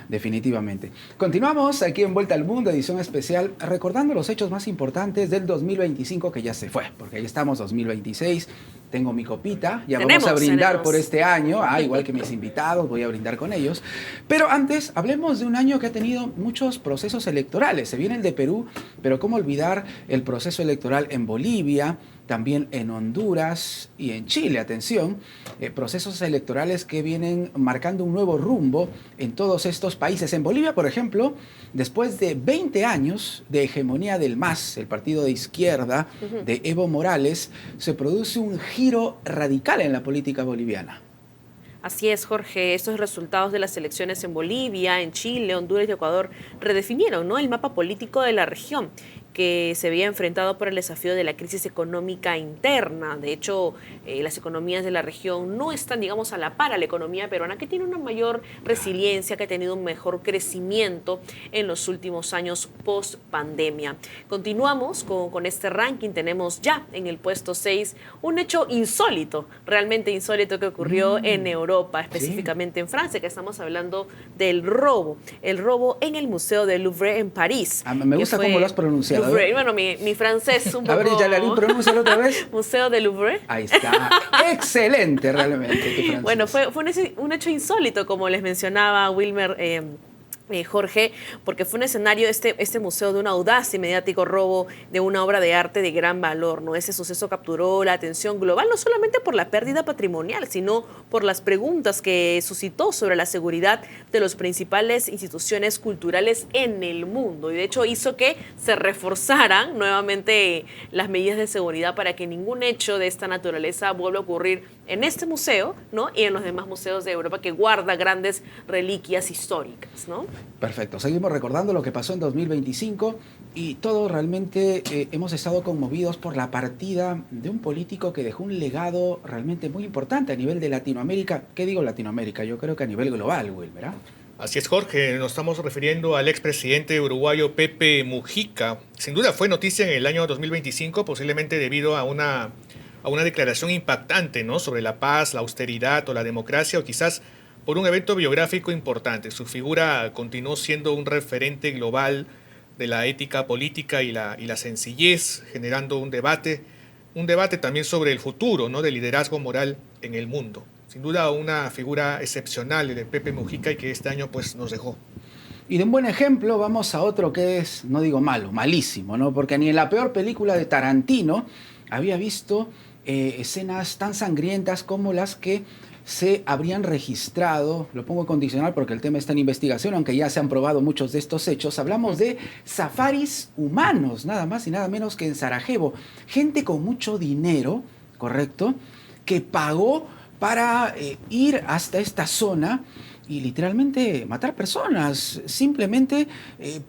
definitivamente. Continuamos aquí en Vuelta al Mundo, edición especial, recordando los hechos más importantes del 2025 que ya se fue, porque ahí estamos, 2026. Tengo mi copita, vamos a brindar por este año, igual que mis invitados, voy a brindar con ellos. Pero antes, hablemos de un año que ha tenido muchos procesos electorales. Se viene el de Perú, pero cómo olvidar el proceso electoral en Bolivia, también en Honduras y en Chile, atención, procesos electorales que vienen marcando un nuevo rumbo en todos estos países. En Bolivia, por ejemplo, después de 20 años de hegemonía del MAS, el partido de izquierda de Evo Morales, se produce un giro radical en la política boliviana. Así es, Jorge. Estos resultados de las elecciones en Bolivia, en Chile, Honduras y Ecuador redefinieron, ¿no?, el mapa político de la región, que se había enfrentado por el desafío de la crisis económica interna. De hecho, las economías de la región no están, digamos, a la par a la economía peruana, que tiene una mayor resiliencia, que ha tenido un mejor crecimiento en los últimos años post pandemia. Continuamos con este ranking. Tenemos ya en el puesto 6 un hecho insólito, realmente insólito, que ocurrió en Europa, específicamente en Francia, que estamos hablando del robo. El robo en el Museo del Louvre en París. Me gusta cómo lo has pronunciado. Bueno, mi francés es un poco... A ver, Yalalín, pronúncialo otra vez. Museo del Louvre. Ahí está. Excelente, realmente. Bueno, fue un hecho insólito, como les mencionaba Wilmer, Jorge, porque fue un escenario, este museo, de un audaz y mediático robo de una obra de arte de gran valor, ¿no? Ese suceso capturó la atención global, no solamente por la pérdida patrimonial, sino por las preguntas que suscitó sobre la seguridad de las principales instituciones culturales en el mundo. Y de hecho hizo que se reforzaran nuevamente las medidas de seguridad para que ningún hecho de esta naturaleza vuelva a ocurrir en este museo, ¿no?, y en los demás museos de Europa, que guarda grandes reliquias históricas, ¿no? Perfecto. Seguimos recordando lo que pasó en 2025 y todos realmente hemos estado conmovidos por la partida de un político que dejó un legado realmente muy importante a nivel de Latinoamérica. ¿Qué digo Latinoamérica? Yo creo que a nivel global, Wilmer, ¿verdad? Así es, Jorge. Nos estamos refiriendo al expresidente uruguayo Pepe Mujica. Sin duda fue noticia en el año 2025, posiblemente debido a una declaración impactante, ¿no?, sobre la paz, la austeridad o la democracia, o quizás por un evento biográfico importante. Su figura continuó siendo un referente global de la ética política y la sencillez, generando un debate también sobre el futuro, ¿no?, del liderazgo moral en el mundo. Sin duda una figura excepcional de Pepe Mujica y que este año pues nos dejó. Y de un buen ejemplo vamos a otro que es, no digo malo, malísimo, ¿no? Porque ni en la peor película de Tarantino había visto escenas tan sangrientas como las que se habrían registrado, lo pongo condicional porque el tema está en investigación, aunque ya se han probado muchos de estos hechos. Hablamos de safaris humanos, nada más y nada menos que en Sarajevo. Gente con mucho dinero, ¿correcto?, que pagó para ir hasta esta zona y literalmente matar personas, simplemente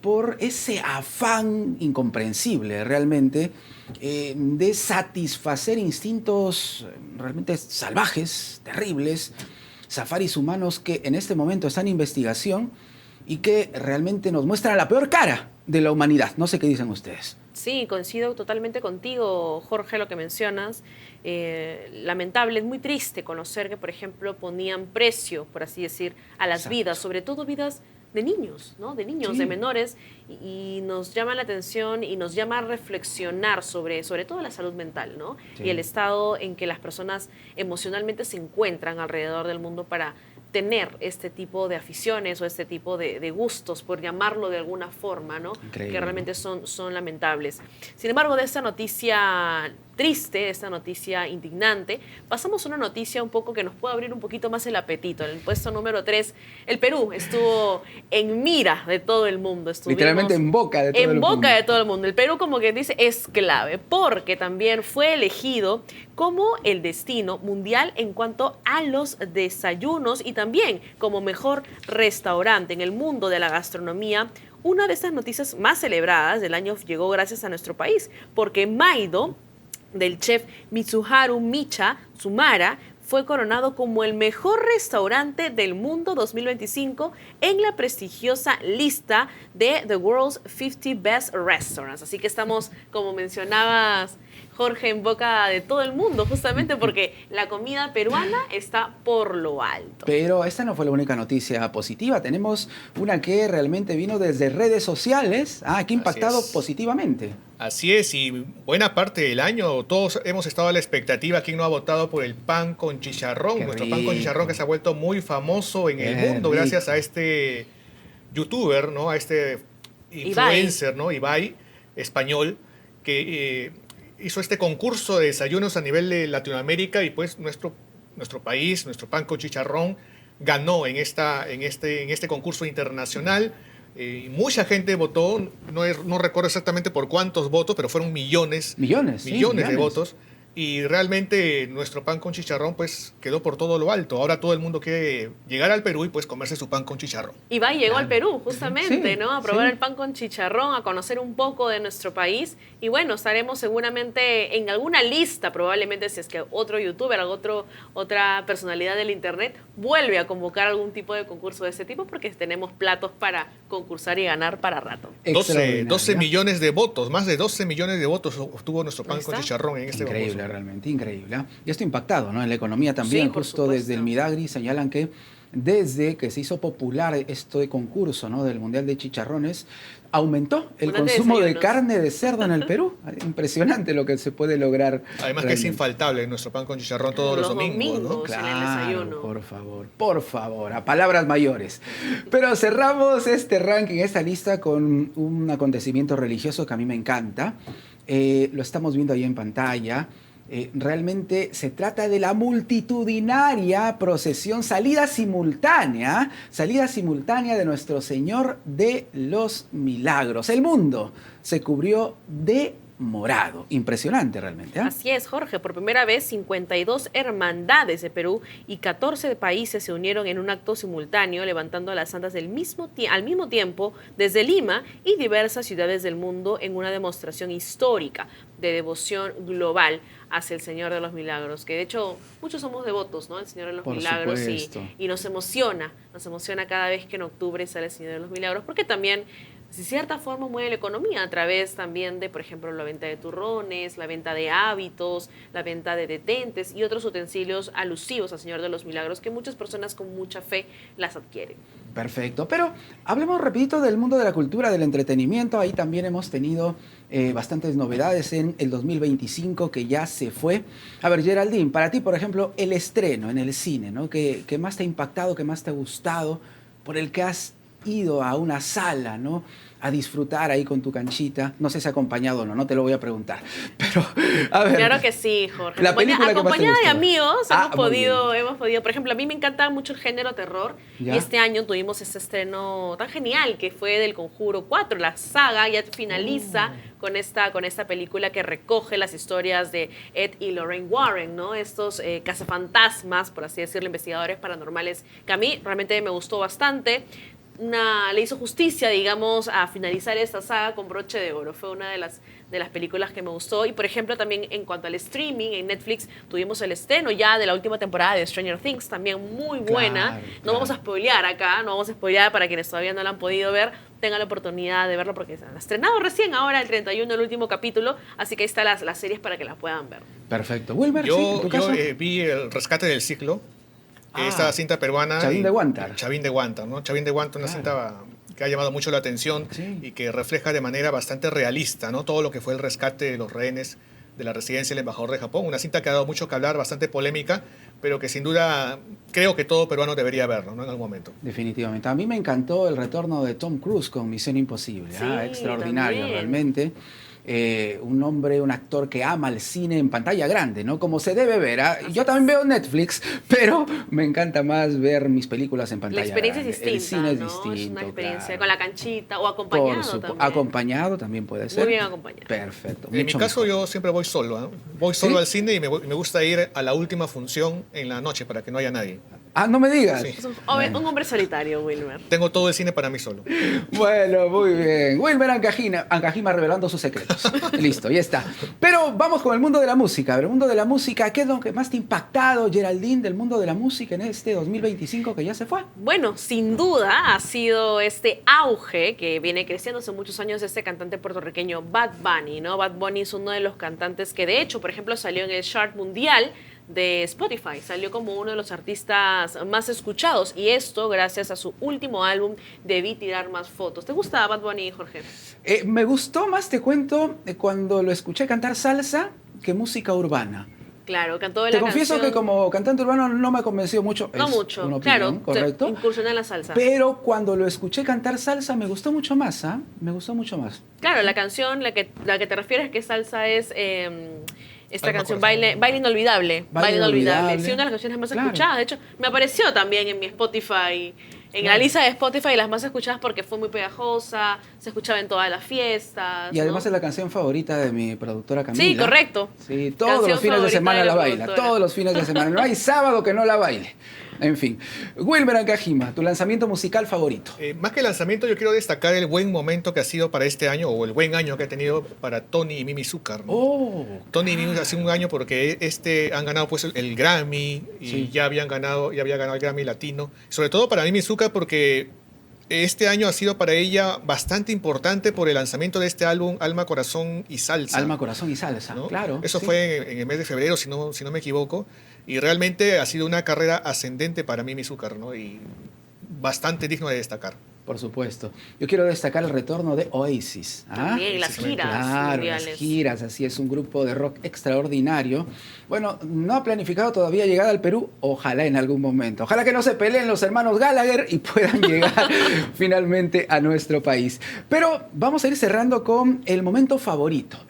por ese afán incomprensible realmente de satisfacer instintos realmente salvajes, terribles, safaris humanos que en este momento están en investigación y que realmente nos muestran la peor cara de la humanidad. No sé qué dicen ustedes. Sí, coincido totalmente contigo, Jorge, lo que mencionas. Lamentable, es muy triste conocer que, por ejemplo, ponían precio, por así decir, a las Exacto. vidas, sobre todo vidas de niños, ¿no? De niños, Sí. de menores, y nos llama la atención y nos llama a reflexionar sobre todo la salud mental, ¿no? Sí. Y el estado en que las personas emocionalmente se encuentran alrededor del mundo para tener este tipo de aficiones o este tipo de gustos, por llamarlo de alguna forma, ¿no? Increíble, Que realmente ¿no? son lamentables. Sin embargo, de esta noticia triste, de esta noticia indignante, pasamos a una noticia un poco que nos puede abrir un poquito más el apetito. En el puesto número 3, el Perú estuvo en mira de todo el mundo. Literalmente en boca de todo el mundo. En boca de todo el mundo. El Perú, como que dice, es clave, porque también fue elegido como el destino mundial en cuanto a los desayunos y también como mejor restaurante en el mundo de la gastronomía. Una de estas noticias más celebradas del año llegó gracias a nuestro país, porque Maido, del chef Mitsuharu Micha Sumara, fue coronado como el mejor restaurante del mundo 2025 en la prestigiosa lista de The World's 50 Best Restaurants. Así que estamos, como mencionabas, Jorge, en boca de todo el mundo, justamente porque la comida peruana está por lo alto. Pero esta no fue la única noticia positiva. Tenemos una que realmente vino desde redes sociales, que ha impactado es. positivamente. Así es, y buena parte del año todos hemos estado a la expectativa. ¿Quién no ha votado por el pan con chicharrón? Qué Nuestro pan con rico. chicharrón que se ha vuelto muy famoso en el Qué mundo rico. gracias a este youtuber, ¿no? A este influencer, ¿no? Ibai, español, que hizo este concurso de desayunos a nivel de Latinoamérica y pues nuestro país, nuestro pan con chicharrón, ganó en este concurso internacional. Mucha gente votó, no recuerdo exactamente por cuántos votos, pero fueron millones de votos. Y realmente nuestro pan con chicharrón pues quedó por todo lo alto. Ahora todo el mundo quiere llegar al Perú y pues comerse su pan con chicharrón. Ibai llegó al Perú, justamente, Sí, ¿no? A probar sí. el pan con chicharrón, a conocer un poco de nuestro país. Y bueno, estaremos seguramente en alguna lista, probablemente si es que otro youtuber, otra personalidad del internet vuelve a convocar algún tipo de concurso de este tipo, porque tenemos platos para concursar y ganar para rato. 12 millones de votos, más de 12 millones de votos obtuvo nuestro pan Ahí con está. chicharrón en este Increíble, concurso. realmente increíble. Y esto ha impactado, ¿no? En la economía también, Sí, por justo supuesto. desde el Midagri señalan que desde que se hizo popular este concurso, ¿no? Del Mundial de Chicharrones, aumentó el Mundial de consumo de desayunos. carne de cerdo en el Perú. Impresionante lo que se puede lograr. Además que es realmente. infaltable nuestro pan con chicharrón todos los Los domingos, ¿no? domingos. en el desayuno. Por favor, a palabras mayores. Pero cerramos este ranking, esta lista, con un acontecimiento religioso que a mí me encanta. Lo estamos viendo ahí en pantalla. Realmente se trata de la multitudinaria procesión, salida simultánea de Nuestro Señor de los Milagros. El mundo se cubrió de morado. Impresionante realmente. Así es, Jorge. Por primera vez, 52 hermandades de Perú y 14 países se unieron en un acto simultáneo, levantando a las santas al mismo tiempo desde Lima y diversas ciudades del mundo en una demostración histórica de devoción global hacia el Señor de los Milagros, que de hecho muchos somos devotos, ¿no? El Señor de los Por Milagros supuesto. y nos emociona cada vez que en octubre sale el Señor de los Milagros, porque también de cierta forma mueve la economía a través también de, por ejemplo, la venta de turrones, la venta de hábitos, la venta de detentes y otros utensilios alusivos al Señor de los Milagros que muchas personas con mucha fe las adquieren. Perfecto, pero hablemos rapidito del mundo de la cultura, del entretenimiento. Ahí también hemos tenido bastantes novedades en el 2025 que ya se fue. A ver, Geraldine, para ti, por ejemplo, el estreno en el cine, ¿no? ¿Qué más te ha impactado, qué más te ha gustado, por el que has ido a una sala, ¿no? A disfrutar ahí con tu canchita. No sé si acompañado o no, no te lo voy a preguntar. Pero, a ver. Claro que sí, Jorge. La película que más te Acompañada de gustó. amigos Muy bien. hemos podido. Por ejemplo, a mí me encanta mucho el género terror. ¿Ya? Y este año tuvimos este estreno tan genial que fue del Conjuro 4. La saga ya finaliza con esta película que recoge las historias de Ed y Lorraine Warren, ¿no? Estos cazafantasmas, por así decirlo, investigadores paranormales, que a mí realmente me gustó bastante. Le hizo justicia, digamos, a finalizar esta saga con broche de oro. Fue una de las películas que me gustó. Y, por ejemplo, también en cuanto al streaming, en Netflix tuvimos el estreno ya de la última temporada de Stranger Things, también muy buena. Claro. No vamos a spoilear acá, no vamos a spoilear para quienes todavía no la han podido ver, tengan la oportunidad de verlo porque se han estrenado recién ahora el 31, el último capítulo, así que ahí están las series para que las puedan ver. Perfecto. Wilmer, ¿sí? ¿En Yo, tu caso? vi El Rescate del Siglo, esta cinta peruana. Chavín de Huántar. Chavín de Huántar, ¿no? Chavín de Huántar, una cinta que ha llamado mucho la atención Sí. y que refleja de manera bastante realista, ¿no? Todo lo que fue el rescate de los rehenes de la residencia del embajador de Japón. Una cinta que ha dado mucho que hablar, bastante polémica, pero que sin duda creo que todo peruano debería verlo, ¿no? En algún momento. Definitivamente. A mí me encantó el retorno de Tom Cruise con Misión Imposible. Sí, Extraordinario, también. realmente. Un actor que ama el cine en pantalla grande, ¿no? Como se debe ver. Yo también veo Netflix, pero me encanta más ver mis películas en pantalla La experiencia grande. es distinta, El cine es ¿no? distinto, Es una experiencia claro. con la canchita o Por acompañado supuesto. también. Acompañado también puede ser. Muy bien acompañado. Perfecto. En mi mucho caso, mejor. yo siempre voy solo, ¿no? Voy solo ¿Sí? al cine y me gusta ir a la última función en la noche para que no haya nadie. Ah, no me digas. Sí. Es un hombre solitario, Wilmer. Tengo todo el cine para mí solo. Bueno, muy bien. Wilmer Ancajima revelando sus secretos. Listo, ya está. Pero vamos con el mundo de la música. El mundo de la música, ¿qué es lo que más te ha impactado, Geraldine, del mundo de la música en este 2025 que ya se fue? Bueno, sin duda ha sido este auge que viene creciendo hace muchos años de este cantante puertorriqueño Bad Bunny, ¿no? Bad Bunny es uno de los cantantes que de hecho, por ejemplo, salió en el chart mundial de Spotify, salió como uno de los artistas más escuchados y esto gracias a su último álbum Debí tirar más fotos. ¿Te gusta Bad Bunny, Jorge? Me gustó más, te cuento, cuando lo escuché cantar salsa que música urbana. Claro, cantó de Te la confieso canción. que como cantante urbano no me convenció mucho. No es mucho, una claro, opinión, correcto. incursioné en la salsa. Pero cuando lo escuché cantar salsa me gustó mucho más, ¿ah? Me gustó mucho más. Claro, la canción, la que te refieres que salsa es esta Alma canción, Corazón. Baile Inolvidable. Baile Inolvidable. Sí, una de las canciones más Claro. escuchadas. De hecho, me apareció también en mi Spotify, en la lista de Spotify, las más escuchadas porque fue muy pegajosa, se escuchaba en todas las fiestas. Y además ¿no? es la canción favorita de mi productora Camila. Sí, correcto. Sí, todos Canción los fines de favorita semana de la la baila, productora. todos los fines de semana. No hay sábado que no la baile. En fin. Wilmer Ancajima, tu lanzamiento musical favorito. Más que lanzamiento, yo quiero destacar el buen momento que ha sido para este año, o el buen año que ha tenido para Tony y Mimi Zúcar, ¿no? Oh, Tony y Mimi hace un año porque han ganado pues el Grammy y Sí. ya había ganado el Grammy Latino. Sobre todo para Mimi Zúcar porque este año ha sido para ella bastante importante por el lanzamiento de este álbum Alma, Corazón y Salsa. Alma, corazón y salsa, ¿no? claro. Eso sí. fue en el mes de febrero, si no me equivoco, y realmente ha sido una carrera ascendente para Mimi Zúcar, ¿no? Y bastante digno de destacar. Por supuesto. Yo quiero destacar el retorno de Oasis. ¿ah? También las giras Claro, mundiales. las giras, así es, un grupo de rock extraordinario. Bueno, no ha planificado todavía llegar al Perú, ojalá en algún momento. Ojalá que no se peleen los hermanos Gallagher y puedan llegar finalmente a nuestro país. Pero vamos a ir cerrando con el momento favorito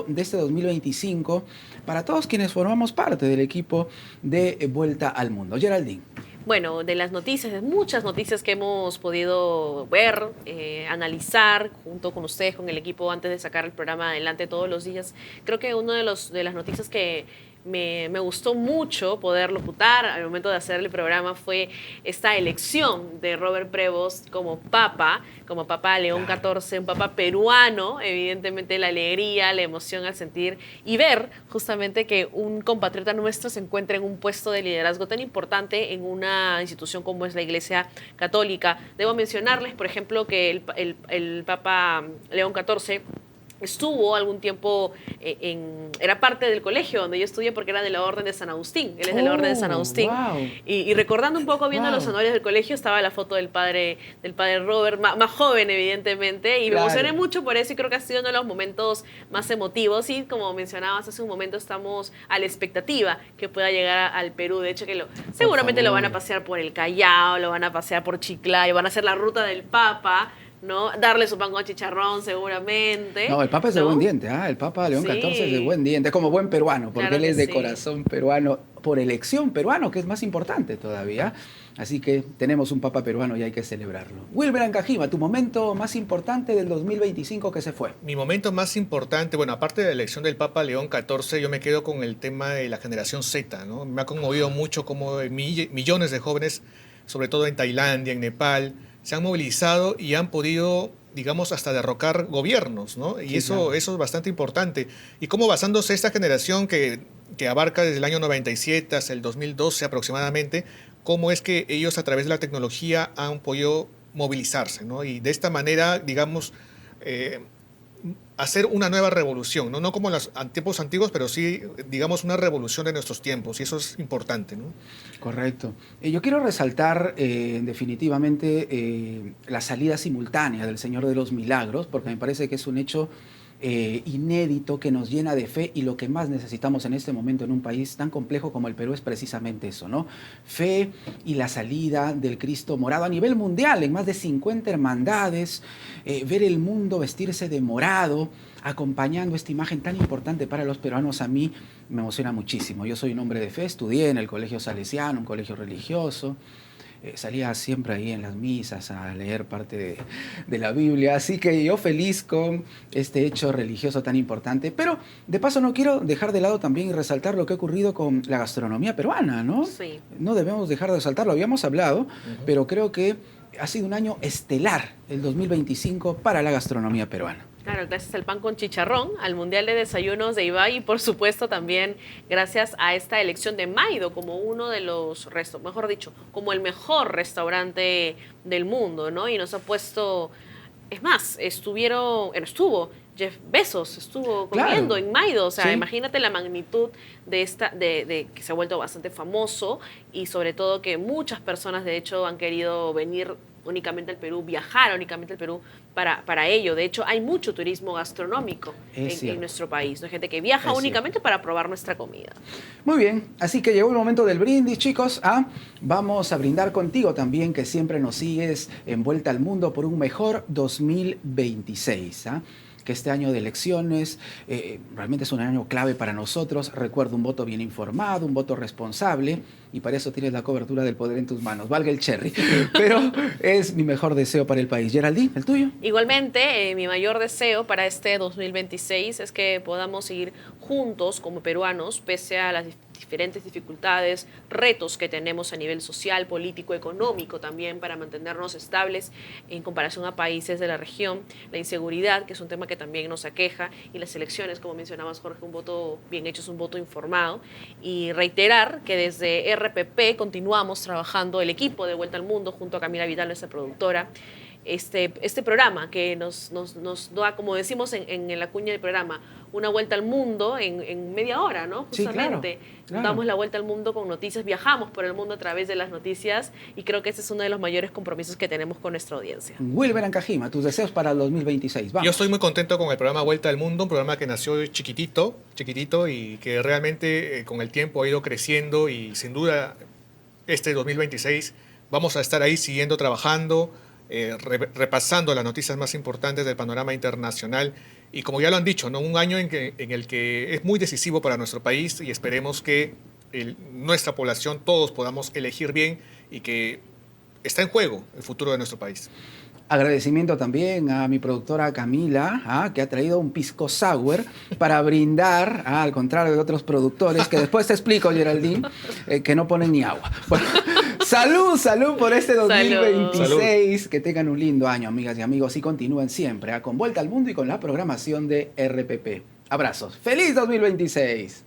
de este 2025 para todos quienes formamos parte del equipo de Vuelta al Mundo. Geraldine. Bueno, de las noticias, de muchas noticias que hemos podido ver, analizar junto con ustedes, con el equipo, antes de sacar el programa adelante todos los días, creo que una de las noticias que me gustó mucho poder locutar al momento de hacer el programa fue esta elección de Robert Prevost como Papa León XIV, un Papa peruano, evidentemente la alegría, la emoción al sentir y ver justamente que un compatriota nuestro se encuentra en un puesto de liderazgo tan importante en una institución como es la Iglesia Católica. Debo mencionarles, por ejemplo, que el Papa León XIV estuvo algún tiempo era parte del colegio donde yo estudié porque era de la Orden de San Agustín. Él es de la Orden de San Agustín. Wow. Y recordando un poco, viendo los anuarios del colegio, estaba la foto del padre Robert, más joven evidentemente, y me emocioné mucho por eso y creo que ha sido uno de los momentos más emotivos y como mencionabas hace un momento, estamos a la expectativa que pueda llegar al Perú. De hecho, que seguramente lo van a pasear por el Callao, lo van a pasear por Chiclayo, van a hacer la ruta del Papa, ¿no? Darle su pan con chicharrón seguramente. No, el Papa es de buen diente, ¿ah? El Papa León XIV es de buen diente, es como buen peruano, porque Claro él es que de sí. corazón peruano, por elección peruano, que es más importante todavía. Así que tenemos un Papa peruano y hay que celebrarlo. Wilber Ancajima, tu momento más importante del 2025 que se fue. Mi momento más importante, bueno, aparte de la elección del Papa León XIV, yo me quedo con el tema de la generación Z, ¿no? Me ha conmovido mucho cómo millones de jóvenes, sobre todo en Tailandia, en Nepal, se han movilizado y han podido, digamos, hasta derrocar gobiernos, ¿no? Y Sí, eso, claro. eso es bastante importante. Y cómo basándose esta generación que abarca desde el año 97 hasta el 2012 aproximadamente, cómo es que ellos a través de la tecnología han podido movilizarse, ¿no? Y de esta manera, digamos, hacer una nueva revolución, ¿no? No como en los tiempos antiguos, pero sí, digamos, una revolución de nuestros tiempos, y eso es importante, ¿no? Correcto. Yo quiero resaltar definitivamente la salida simultánea del Señor de los Milagros, porque me parece que es un hecho inédito que nos llena de fe y lo que más necesitamos en este momento en un país tan complejo como el Perú es precisamente eso, ¿no? Fe y la salida del Cristo morado a nivel mundial, en más de 50 hermandades, ver el mundo vestirse de morado, acompañando esta imagen tan importante para los peruanos, a mí me emociona muchísimo. Yo soy un hombre de fe, estudié en el colegio salesiano, un colegio religioso. Salía siempre ahí en las misas a leer parte de la Biblia, así que yo feliz con este hecho religioso tan importante, pero de paso no quiero dejar de lado también y resaltar lo que ha ocurrido con la gastronomía peruana, ¿no? Sí. No debemos dejar de resaltarlo, habíamos hablado, pero creo que ha sido un año estelar el 2025 para la gastronomía peruana. Claro, gracias al pan con chicharrón, al Mundial de Desayunos de Ibai y por supuesto también gracias a esta elección de Maido como uno de los, mejor dicho, como el mejor restaurante del mundo, ¿no? Y nos ha puesto, es más, estuvo Jeff Bezos, estuvo comiendo Claro. en Maido, o sea, Sí. imagínate la magnitud de que se ha vuelto bastante famoso y sobre todo que muchas personas de hecho han querido venir únicamente al Perú, viajar únicamente al Perú para ello. De hecho, hay mucho turismo gastronómico en nuestro país, ¿no? Hay gente que viaja Es únicamente cierto. para probar nuestra comida. Muy bien, así que llegó el momento del brindis, chicos. Vamos a brindar contigo también, que siempre nos sigues en Vuelta al Mundo por un mejor 2026. Que este año de elecciones realmente es un año clave para nosotros. Recuerda, un voto bien informado, un voto responsable, y para eso tienes la cobertura del poder en tus manos, valga el cherry. Pero es mi mejor deseo para el país. Geraldine, ¿el tuyo? Igualmente, mi mayor deseo para este 2026 es que podamos seguir juntos como peruanos, pese a las diferentes dificultades, retos que tenemos a nivel social, político, económico también, para mantenernos estables en comparación a países de la región, la inseguridad, que es un tema que también nos aqueja, y las elecciones, como mencionabas, Jorge, un voto bien hecho es un voto informado, y reiterar que desde RPP continuamos trabajando el equipo de Vuelta al Mundo junto a Camila Vidal, nuestra productora, este programa que nos da, como decimos en la cuña del programa, una vuelta al mundo en media hora, ¿no? Sí, Justamente, claro. damos la vuelta al mundo con noticias, viajamos por el mundo a través de las noticias y creo que ese es uno de los mayores compromisos que tenemos con nuestra audiencia. Wilber Ancajima, tus deseos para el 2026. Vamos. Yo estoy muy contento con el programa Vuelta al Mundo, un programa que nació chiquitito y que realmente con el tiempo ha ido creciendo, y sin duda este 2026 vamos a estar ahí siguiendo trabajando, repasando las noticias más importantes del panorama internacional, y como ya lo han dicho, ¿no? Un año en el que es muy decisivo para nuestro país, y esperemos que nuestra población, todos podamos elegir bien, y que está en juego el futuro de nuestro país. Agradecimiento también a mi productora Camila, que ha traído un pisco sour para brindar, al contrario de otros productores, que después te explico, Geraldine, que no ponen ni agua. Bueno, salud por este 2026. Salud. Que tengan un lindo año, amigas y amigos, y continúen siempre con Vuelta al Mundo y con la programación de RPP. Abrazos. ¡Feliz 2026!